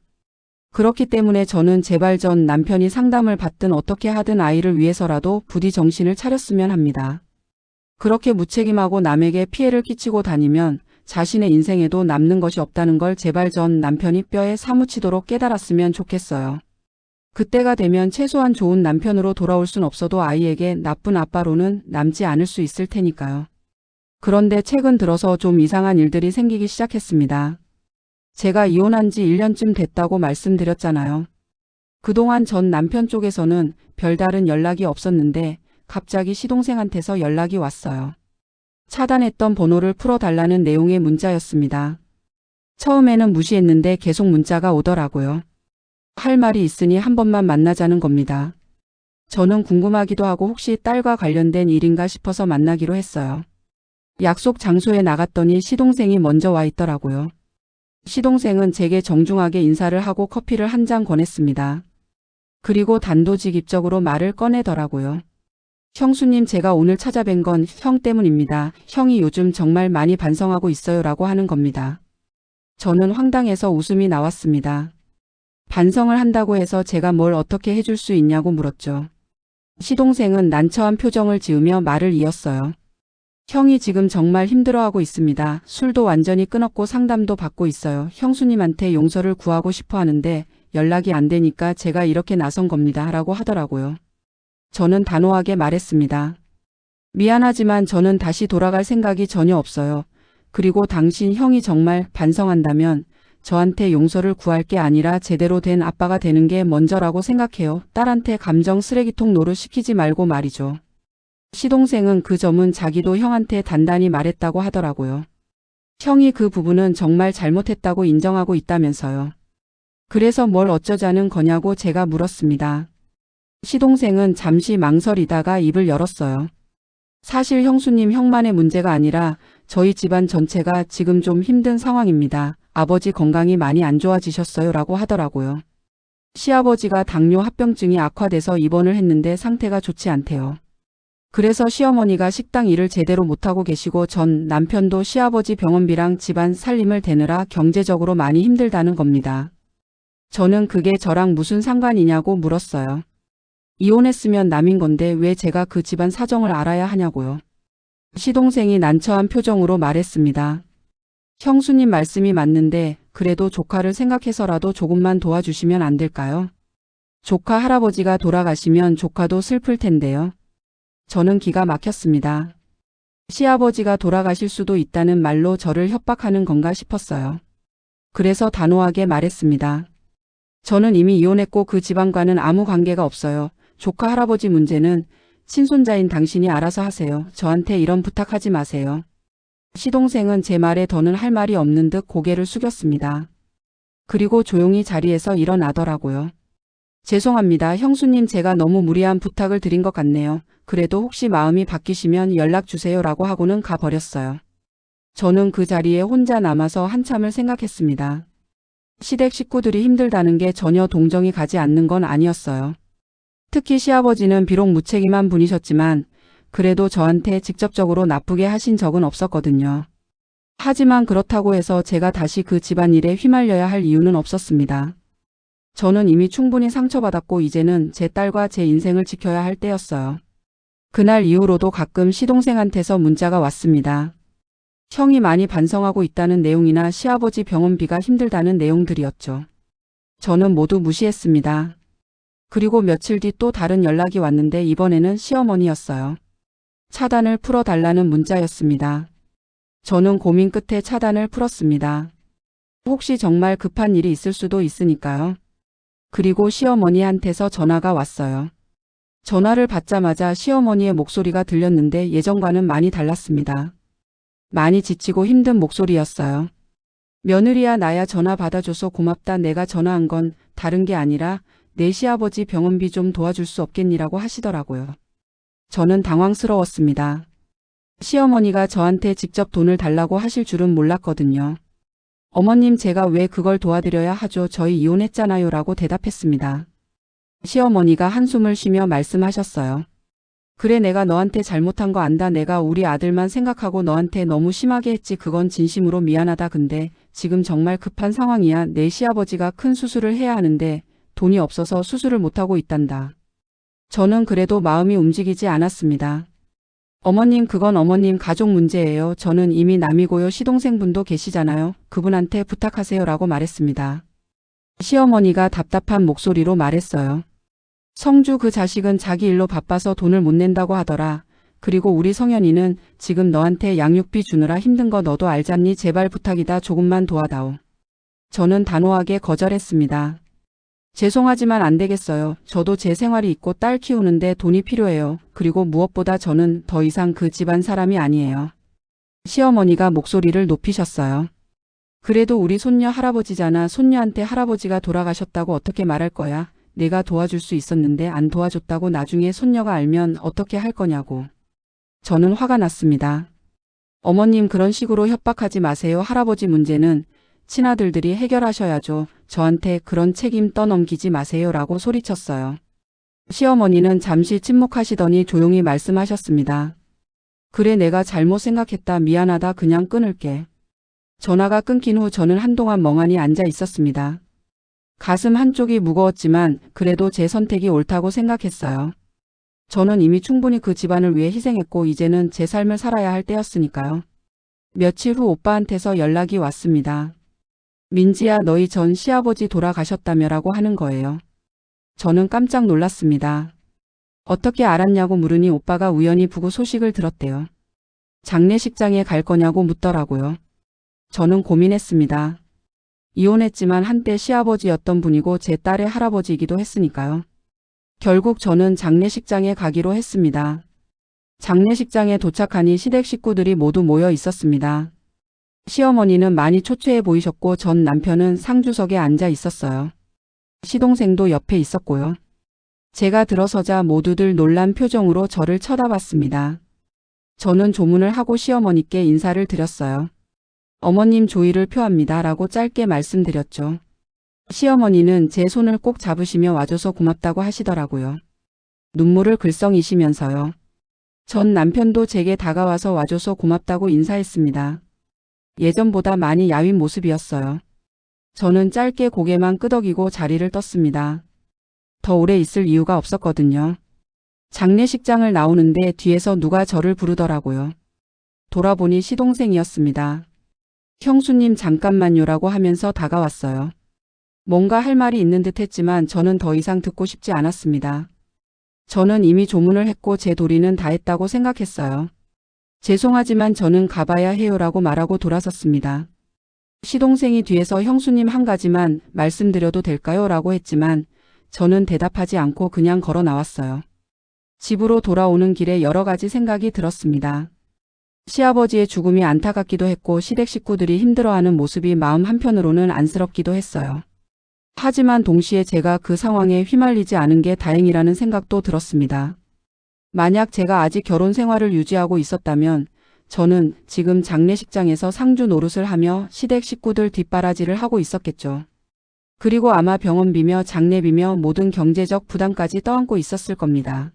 그렇기 때문에 저는 제발 전 남편이 상담을 받든 어떻게 하든 아이를 위해서라도 부디 정신을 차렸으면 합니다. 그렇게 무책임하고 남에게 피해를 끼치고 다니면 자신의 인생에도 남는 것이 없다는 걸 제발 전 남편이 뼈에 사무치도록 깨달았으면 좋겠어요. 그때가 되면 최소한 좋은 남편으로 돌아올 순 없어도 아이에게 나쁜 아빠로는 남지 않을 수 있을 테니까요. 그런데 최근 들어서 좀 이상한 일들이 생기기 시작했습니다. 제가 이혼한 지 1년쯤 됐다고 말씀드렸잖아요. 그동안 전 남편 쪽에서는 별다른 연락이 없었는데 갑자기 시동생한테서 연락이 왔어요. 차단했던 번호를 풀어달라는 내용의 문자였습니다. 처음에는 무시했는데 계속 문자가 오더라고요. 할 말이 있으니 한 번만 만나자는 겁니다. 저는 궁금하기도 하고 혹시 딸과 관련된 일인가 싶어서 만나기로 했어요. 약속 장소에 나갔더니 시동생이 먼저 와 있더라고요. 시동생은 제게 정중하게 인사를 하고 커피를 한 잔 권했습니다. 그리고 단도직입적으로 말을 꺼내더라고요. 형수님 제가 오늘 찾아뵌 건 형 때문입니다. 형이 요즘 정말 많이 반성하고 있어요 라고 하는 겁니다. 저는 황당해서 웃음이 나왔습니다. 반성을 한다고 해서 제가 뭘 어떻게 해줄 수 있냐고 물었죠. 시동생은 난처한 표정을 지으며 말을 이었어요. 형이 지금 정말 힘들어하고 있습니다. 술도 완전히 끊었고 상담도 받고 있어요. 형수님한테 용서를 구하고 싶어 하는데 연락이 안 되니까 제가 이렇게 나선 겁니다. 라고 하더라고요. 저는 단호하게 말했습니다. 미안하지만 저는 다시 돌아갈 생각이 전혀 없어요. 그리고 당신 형이 정말 반성한다면 저한테 용서를 구할 게 아니라 제대로 된 아빠가 되는 게 먼저라고 생각해요. 딸한테 감정 쓰레기통 노릇 시키지 말고 말이죠. 시동생은 그 점은 자기도 형한테 단단히 말했다고 하더라고요. 형이 그 부분은 정말 잘못했다고 인정하고 있다면서요. 그래서 뭘 어쩌자는 거냐고 제가 물었습니다. 시동생은 잠시 망설이다가 입을 열었어요. 사실 형수님 형만의 문제가 아니라 저희 집안 전체가 지금 좀 힘든 상황입니다. 아버지 건강이 많이 안 좋아지셨어요 라고 하더라고요. 시아버지가 당뇨 합병증이 악화돼서 입원을 했는데 상태가 좋지 않대요. 그래서 시어머니가 식당 일을 제대로 못하고 계시고 전 남편도 시아버지 병원비랑 집안 살림을 대느라 경제적으로 많이 힘들다는 겁니다. 저는 그게 저랑 무슨 상관이냐고 물었어요. 이혼했으면 남인 건데 왜 제가 그 집안 사정을 알아야 하냐고요. 시동생이 난처한 표정으로 말했습니다. 형수님 말씀이 맞는데 그래도 조카를 생각해서라도 조금만 도와주시면 안 될까요? 조카 할아버지가 돌아가시면 조카도 슬플 텐데요. 저는 기가 막혔습니다. 시아버지가 돌아가실 수도 있다는 말로 저를 협박하는 건가 싶었어요. 그래서 단호하게 말했습니다. 저는 이미 이혼했고 그 집안과는 아무 관계가 없어요. 조카 할아버지 문제는 친손자인 당신이 알아서 하세요. 저한테 이런 부탁하지 마세요. 시동생은 제 말에 더는 할 말이 없는 듯 고개를 숙였습니다. 그리고 조용히 자리에서 일어나더라고요. 죄송합니다. 형수님 제가 너무 무리한 부탁을 드린 것 같네요. 그래도 혹시 마음이 바뀌시면 연락 주세요 라고 하고는 가버렸어요. 저는 그 자리에 혼자 남아서 한참을 생각했습니다. 시댁 식구들이 힘들다는 게 전혀 동정이 가지 않는 건 아니었어요. 특히 시아버지는 비록 무책임한 분이셨지만 그래도 저한테 직접적으로 나쁘게 하신 적은 없었거든요. 하지만 그렇다고 해서 제가 다시 그 집안일에 휘말려야 할 이유는 없었습니다. 저는 이미 충분히 상처받았고 이제는 제 딸과 제 인생을 지켜야 할 때였어요. 그날 이후로도 가끔 시동생한테서 문자가 왔습니다. 형이 많이 반성하고 있다는 내용이나 시아버지 병원비가 힘들다는 내용들이었죠. 저는 모두 무시했습니다. 그리고 며칠 뒤 또 다른 연락이 왔는데 이번에는 시어머니였어요. 차단을 풀어달라는 문자였습니다. 저는 고민 끝에 차단을 풀었습니다. 혹시 정말 급한 일이 있을 수도 있으니까요. 그리고 시어머니한테서 전화가 왔어요. 전화를 받자마자 시어머니의 목소리가 들렸는데 예전과는 많이 달랐습니다. 많이 지치고 힘든 목소리였어요. 며느리야 나야 전화 받아줘서 고맙다. 내가 전화한 건 다른 게 아니라 내 시아버지 병원비 좀 도와줄 수 없겠니라고 하시더라고요. 저는 당황스러웠습니다. 시어머니가 저한테 직접 돈을 달라고 하실 줄은 몰랐거든요. 어머님 제가 왜 그걸 도와드려야 하죠? 저희 이혼했잖아요 라고 대답했습니다. 시어머니가 한숨을 쉬며 말씀하셨어요. 그래 내가 너한테 잘못한 거 안다. 내가 우리 아들만 생각하고 너한테 너무 심하게 했지. 그건 진심으로 미안하다. 근데 지금 정말 급한 상황이야. 내 시아버지가 큰 수술을 해야 하는데 돈이 없어서 수술을 못하고 있단다. 저는 그래도 마음이 움직이지 않았습니다. 어머님 그건 어머님 가족 문제예요. 저는 이미 남이고요. 시동생분도 계시잖아요. 그분한테 부탁하세요 라고 말했습니다. 시어머니가 답답한 목소리로 말했어요. 성주 그 자식은 자기 일로 바빠서 돈을 못 낸다고 하더라. 그리고 우리 성현이는 지금 너한테 양육비 주느라 힘든 거 너도 알잖니. 제발 부탁이다. 조금만 도와다오. 저는 단호하게 거절했습니다. 죄송하지만 안 되겠어요. 저도 제 생활이 있고 딸 키우는데 돈이 필요해요. 그리고 무엇보다 저는 더 이상 그 집안 사람이 아니에요. 시어머니가 목소리를 높이셨어요. 그래도 우리 손녀 할아버지잖아. 손녀한테 할아버지가 돌아가셨다고 어떻게 말할 거야. 내가 도와줄 수 있었는데 안 도와줬다고 나중에 손녀가 알면 어떻게 할 거냐고. 저는 화가 났습니다. 어머님 그런 식으로 협박하지 마세요. 할아버지 문제는 친아들들이 해결하셔야죠. 저한테 그런 책임 떠넘기지 마세요 라고 소리쳤어요. 시어머니는 잠시 침묵하시더니 조용히 말씀하셨습니다. 그래 내가 잘못 생각했다. 미안하다. 그냥 끊을게. 전화가 끊긴 후 저는 한동안 멍하니 앉아 있었습니다. 가슴 한쪽이 무거웠지만 그래도 제 선택이 옳다고 생각했어요. 저는 이미 충분히 그 집안을 위해 희생했고 이제는 제 삶을 살아야 할 때였으니까요. 며칠 후 오빠한테서 연락이 왔습니다. 민지야, 너희 전 시아버지 돌아가셨다며라고 하는 거예요. 저는 깜짝 놀랐습니다. 어떻게 알았냐고 물으니 오빠가 우연히 부고 소식을 들었대요. 장례식장에 갈 거냐고 묻더라고요. 저는 고민했습니다. 이혼했지만 한때 시아버지였던 분이고 제 딸의 할아버지이기도 했으니까요. 결국 저는 장례식장에 가기로 했습니다. 장례식장에 도착하니 시댁 식구들이 모두 모여 있었습니다. 시어머니는 많이 초췌해 보이셨고 전 남편은 상주석에 앉아 있었어요. 시동생도 옆에 있었고요. 제가 들어서자 모두들 놀란 표정으로 저를 쳐다봤습니다. 저는 조문을 하고 시어머니께 인사를 드렸어요. 어머님 조의를 표합니다 라고 짧게 말씀드렸죠. 시어머니는 제 손을 꼭 잡으시며 와줘서 고맙다고 하시더라고요. 눈물을 글썽이시면서요. 전 남편도 제게 다가와서 와줘서 고맙다고 인사했습니다. 예전보다 많이 야윈 모습이었어요. 저는 짧게 고개만 끄덕이고 자리를 떴습니다. 더 오래 있을 이유가 없었거든요. 장례식장을 나오는데 뒤에서 누가 저를 부르더라고요. 돌아보니 시동생이었습니다. 형수님 잠깐만요라고 하면서 다가왔어요. 뭔가 할 말이 있는 듯 했지만 저는 더 이상 듣고 싶지 않았습니다. 저는 이미 조문을 했고 제 도리는 다 했다고 생각했어요. 죄송하지만 저는 가봐야 해요라고 말하고 돌아섰습니다. 시동생이 뒤에서 형수님 한 가지만 말씀드려도 될까요? 라고 했지만 저는 대답하지 않고 그냥 걸어 나왔어요. 집으로 돌아오는 길에 여러 가지 생각이 들었습니다. 시아버지의 죽음이 안타깝기도 했고 시댁 식구들이 힘들어하는 모습이 마음 한편으로는 안쓰럽기도 했어요. 하지만 동시에 제가 그 상황에 휘말리지 않은 게 다행이라는 생각도 들었습니다. 만약 제가 아직 결혼 생활을 유지하고 있었다면 저는 지금 장례식장에서 상주 노릇을 하며 시댁 식구들 뒷바라지를 하고 있었겠죠. 그리고 아마 병원비며 장례비며 모든 경제적 부담까지 떠안고 있었을 겁니다.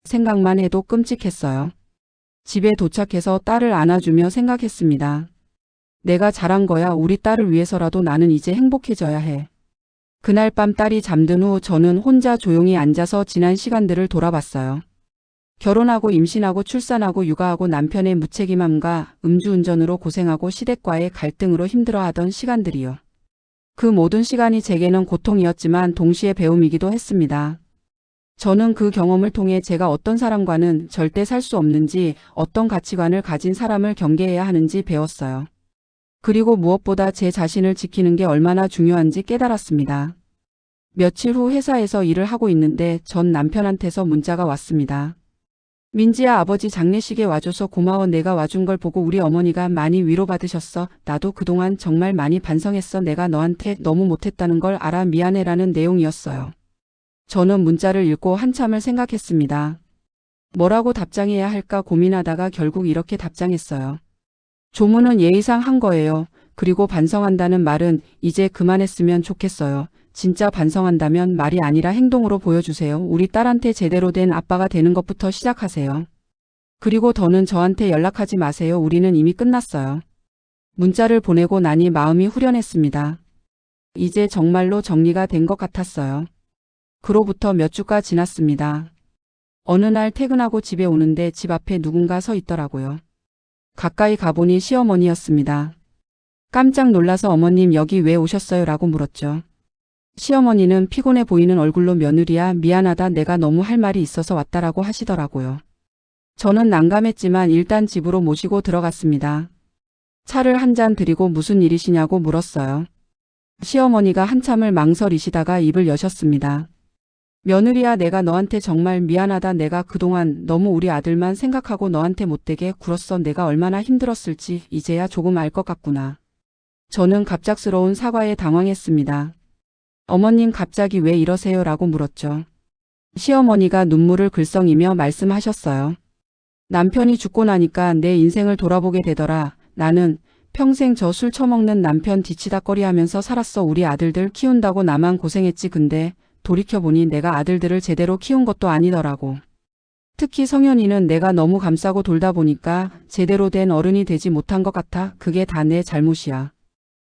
생각만 해도 끔찍했어요. 집에 도착해서 딸을 안아주며 생각했습니다. 내가 잘한 거야. 우리 딸을 위해서라도 나는 이제 행복해져야 해. 그날 밤 딸이 잠든 후 저는 혼자 조용히 앉아서 지난 시간들을 돌아봤어요. 결혼하고 임신하고 출산하고 육아하고 남편의 무책임함과 음주운전으로 고생하고 시댁과의 갈등으로 힘들어하던 시간들이요. 그 모든 시간이 제게는 고통이었지만 동시에 배움이기도 했습니다. 저는 그 경험을 통해 제가 어떤 사람과는 절대 살 수 없는지, 어떤 가치관을 가진 사람을 경계해야 하는지 배웠어요. 그리고 무엇보다 제 자신을 지키는 게 얼마나 중요한지 깨달았습니다. 며칠 후 회사에서 일을 하고 있는데 전 남편한테서 문자가 왔습니다. 민지야, 아버지 장례식에 와줘서 고마워. 내가 와준 걸 보고 우리 어머니가 많이 위로받으셨어. 나도 그동안 정말 많이 반성했어. 내가 너한테 너무 못했다는 걸 알아. 미안해라는 내용이었어요. 저는 문자를 읽고 한참을 생각했습니다. 뭐라고 답장해야 할까 고민하다가 결국 이렇게 답장했어요. 조문은 예의상 한 거예요. 그리고 반성한다는 말은 이제 그만했으면 좋겠어요. 진짜 반성한다면 말이 아니라 행동으로 보여주세요. 우리 딸한테 제대로 된 아빠가 되는 것부터 시작하세요. 그리고 더는 저한테 연락하지 마세요. 우리는 이미 끝났어요. 문자를 보내고 나니 마음이 후련했습니다. 이제 정말로 정리가 된 것 같았어요. 그로부터 몇 주가 지났습니다. 어느 날 퇴근하고 집에 오는데 집 앞에 누군가 서 있더라고요. 가까이 가보니 시어머니였습니다. 깜짝 놀라서 어머님 여기 왜 오셨어요? 라고 물었죠. 시어머니는 피곤해 보이는 얼굴로 며느리야 미안하다 내가 너무 할 말이 있어서 왔다라고 하시더라고요. 저는 난감했지만 일단 집으로 모시고 들어갔습니다. 차를 한 잔 드리고 무슨 일이시냐고 물었어요. 시어머니가 한참을 망설이시다가 입을 여셨습니다. 며느리야 내가 너한테 정말 미안하다. 내가 그동안 너무 우리 아들만 생각하고 너한테 못되게 굴었어. 내가 얼마나 힘들었을지 이제야 조금 알 것 같구나. 저는 갑작스러운 사과에 당황했습니다. 어머님 갑자기 왜 이러세요? 라고 물었죠. 시어머니가 눈물을 글썽이며 말씀하셨어요. 남편이 죽고 나니까 내 인생을 돌아보게 되더라. 나는 평생 저 술 처먹는 남편 뒤치다꺼리 하면서 살았어. 우리 아들들 키운다고 나만 고생했지. 근데 돌이켜보니 내가 아들들을 제대로 키운 것도 아니더라고. 특히 성현이는 내가 너무 감싸고 돌다 보니까 제대로 된 어른이 되지 못한 것 같아. 그게 다 내 잘못이야.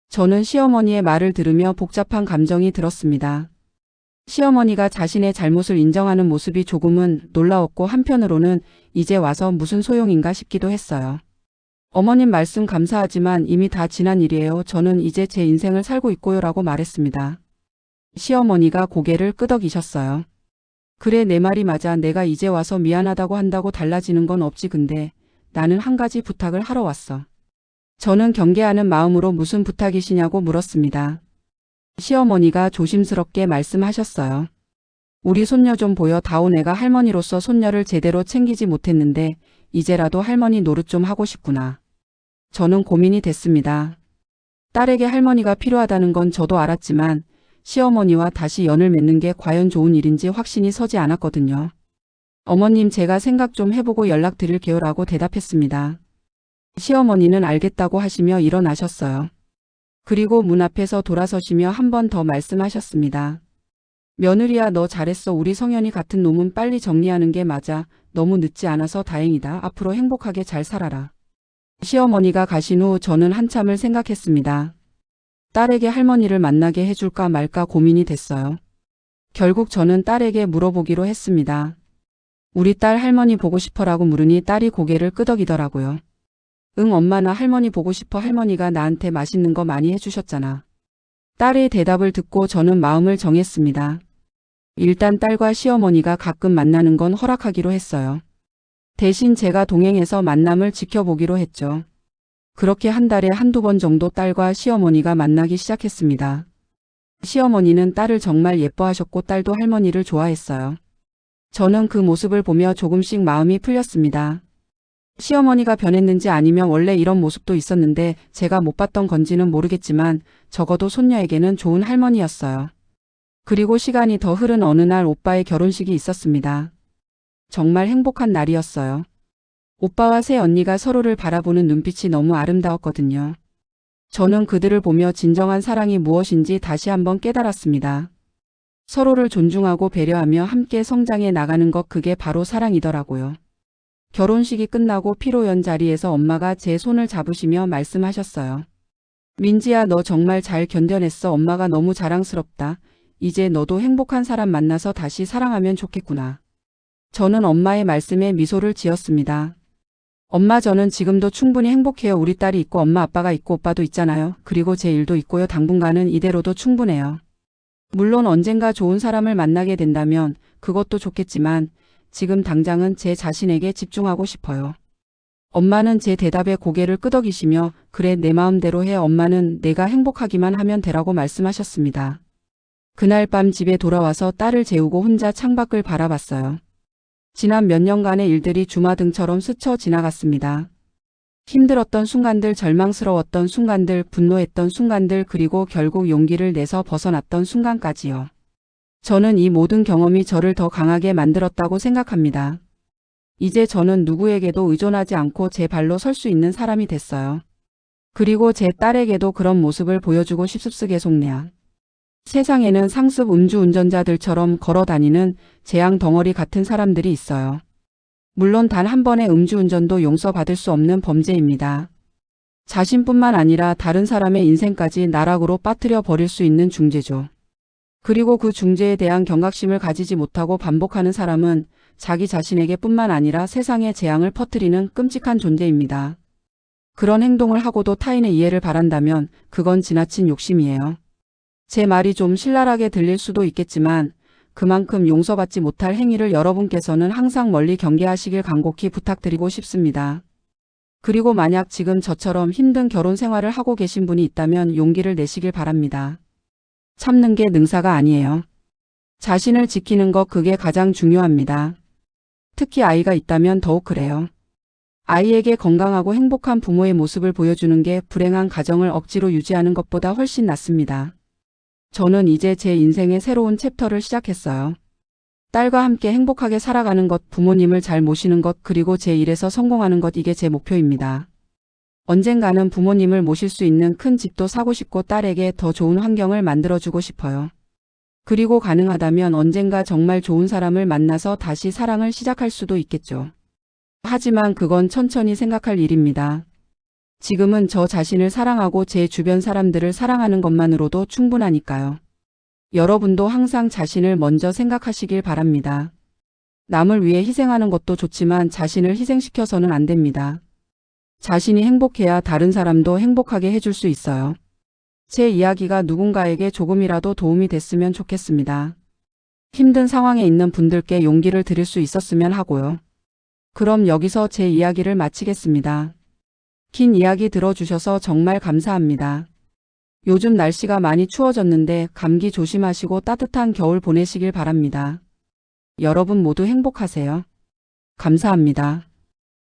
저는 시어머니의 말을 들으며 복잡한 감정이 들었습니다. 시어머니가 자신의 잘못을 인정하는 모습이 조금은 놀라웠고 한편으로는 이제 와서 무슨 소용인가 싶기도 했어요. 어머님 말씀 감사하지만 이미 다 지난 일이에요. 저는 이제 제 인생을 살고 있고요 라고 말했습니다. 시어머니가 고개를 끄덕이셨어요. 그래 내 말이 맞아. 내가 이제 와서 미안하다고 한다고 달라지는 건 없지. 근데 나는 한 가지 부탁을 하러 왔어. 저는 경계하는 마음으로 무슨 부탁이시냐고 물었습니다. 시어머니가 조심스럽게 말씀하셨어요. 우리 손녀 좀 보여 다오. 내가 할머니로서 손녀를 제대로 챙기지 못했는데 이제라도 할머니 노릇 좀 하고 싶구나. 저는 고민이 됐습니다. 딸에게 할머니가 필요하다는 건 저도 알았지만 시어머니와 다시 연을 맺는 게 과연 좋은 일인지 확신이 서지 않았거든요. 어머님 제가 생각 좀 해보고 연락드릴게요 라고 대답했습니다. 시어머니는 알겠다고 하시며 일어나셨어요. 그리고 문 앞에서 돌아서시며 한 번 더 말씀하셨습니다. 며느리야 너 잘했어. 우리 성현이 같은 놈은 빨리 정리하는 게 맞아. 너무 늦지 않아서 다행이다. 앞으로 행복하게 잘 살아라. 시어머니가 가신 후 저는 한참을 생각했습니다. 딸에게 할머니를 만나게 해줄까 말까 고민이 됐어요. 결국 저는 딸에게 물어보기로 했습니다. 우리 딸 할머니 보고 싶어라고 물으니 딸이 고개를 끄덕이더라고요. 응 엄마 나 할머니 보고 싶어. 할머니가 나한테 맛있는 거 많이 해주셨잖아. 딸의 대답을 듣고 저는 마음을 정했습니다. 일단 딸과 시어머니가 가끔 만나는 건 허락하기로 했어요. 대신 제가 동행해서 만남을 지켜보기로 했죠. 그렇게 한 달에 한두 번 정도 딸과 시어머니가 만나기 시작했습니다. 시어머니는 딸을 정말 예뻐하셨고 딸도 할머니를 좋아했어요. 저는 그 모습을 보며 조금씩 마음이 풀렸습니다. 시어머니가 변했는지 아니면 원래 이런 모습도 있었는데 제가 못 봤던 건지는 모르겠지만 적어도 손녀에게는 좋은 할머니였어요. 그리고 시간이 더 흐른 어느 날 오빠의 결혼식이 있었습니다. 정말 행복한 날이었어요. 오빠와 새 언니가 서로를 바라보는 눈빛이 너무 아름다웠거든요. 저는 그들을 보며 진정한 사랑이 무엇인지 다시 한번 깨달았습니다. 서로를 존중하고 배려하며 함께 성장해 나가는 것 그게 바로 사랑이더라고요. 결혼식이 끝나고 피로연 자리에서 엄마가 제 손을 잡으시며 말씀하셨어요. 민지야 너 정말 잘 견뎌냈어. 엄마가 너무 자랑스럽다. 이제 너도 행복한 사람 만나서 다시 사랑하면 좋겠구나. 저는 엄마의 말씀에 미소를 지었습니다. 엄마 저는 지금도 충분히 행복해요. 우리 딸이 있고 엄마 아빠가 있고 오빠도 있잖아요. 그리고 제 일도 있고요. 당분간은 이대로도 충분해요. 물론 언젠가 좋은 사람을 만나게 된다면 그것도 좋겠지만 지금 당장은 제 자신에게 집중하고 싶어요. 엄마는 제 대답에 고개를 끄덕이시며 그래 내 마음대로 해. 엄마는 내가 행복하기만 하면 되라고 말씀하셨습니다. 그날 밤 집에 돌아와서 딸을 재우고 혼자 창밖을 바라봤어요. 지난 몇 년간의 일들이 주마등처럼 스쳐 지나갔습니다. 힘들었던 순간들, 절망스러웠던 순간들, 분노했던 순간들, 그리고 결국 용기를 내서 벗어났던 순간까지요. 저는 이 모든 경험이 저를 더 강하게 만들었다고 생각합니다. 이제 저는 누구에게도 의존하지 않고 제 발로 설 수 있는 사람이 됐어요. 그리고 제 딸에게도 그런 모습을 보여주고 싶습니다. 세상에는 상습 음주운전자들처럼 걸어다니는 재앙 덩어리 같은 사람들이 있어요. 물론 단 한 번의 음주운전도 용서받을 수 없는 범죄입니다. 자신뿐만 아니라 다른 사람의 인생까지 나락으로 빠뜨려 버릴 수 있는 중죄죠. 그리고 그 중죄에 대한 경각심을 가지지 못하고 반복하는 사람은 자기 자신에게 뿐만 아니라 세상에 재앙을 퍼뜨리는 끔찍한 존재입니다. 그런 행동을 하고도 타인의 이해를 바란다면 그건 지나친 욕심이에요. 제 말이 좀 신랄하게 들릴 수도 있겠지만 그만큼 용서받지 못할 행위를 여러분께서는 항상 멀리 경계하시길 간곡히 부탁드리고 싶습니다. 그리고 만약 지금 저처럼 힘든 결혼 생활을 하고 계신 분이 있다면 용기를 내시길 바랍니다. 참는 게 능사가 아니에요. 자신을 지키는 것 그게 가장 중요합니다. 특히 아이가 있다면 더욱 그래요. 아이에게 건강하고 행복한 부모의 모습을 보여주는 게 불행한 가정을 억지로 유지하는 것보다 훨씬 낫습니다. 저는 이제 제 인생의 새로운 챕터를 시작했어요. 딸과 함께 행복하게 살아가는 것, 부모님을 잘 모시는 것, 그리고 제 일에서 성공하는 것 이게 제 목표입니다. 언젠가는 부모님을 모실 수 있는 큰 집도 사고 싶고 딸에게 더 좋은 환경을 만들어주고 싶어요. 그리고 가능하다면 언젠가 정말 좋은 사람을 만나서 다시 사랑을 시작할 수도 있겠죠. 하지만 그건 천천히 생각할 일입니다. 지금은 저 자신을 사랑하고 제 주변 사람들을 사랑하는 것만으로도 충분하니까요. 여러분도 항상 자신을 먼저 생각하시길 바랍니다. 남을 위해 희생하는 것도 좋지만 자신을 희생시켜서는 안 됩니다. 자신이 행복해야 다른 사람도 행복하게 해줄 수 있어요. 제 이야기가 누군가에게 조금이라도 도움이 됐으면 좋겠습니다. 힘든 상황에 있는 분들께 용기를 드릴 수 있었으면 하고요. 그럼 여기서 제 이야기를 마치겠습니다. 긴 이야기 들어주셔서 정말 감사합니다. 요즘 날씨가 많이 추워졌는데 감기 조심하시고 따뜻한 겨울 보내시길 바랍니다. 여러분 모두 행복하세요. 감사합니다.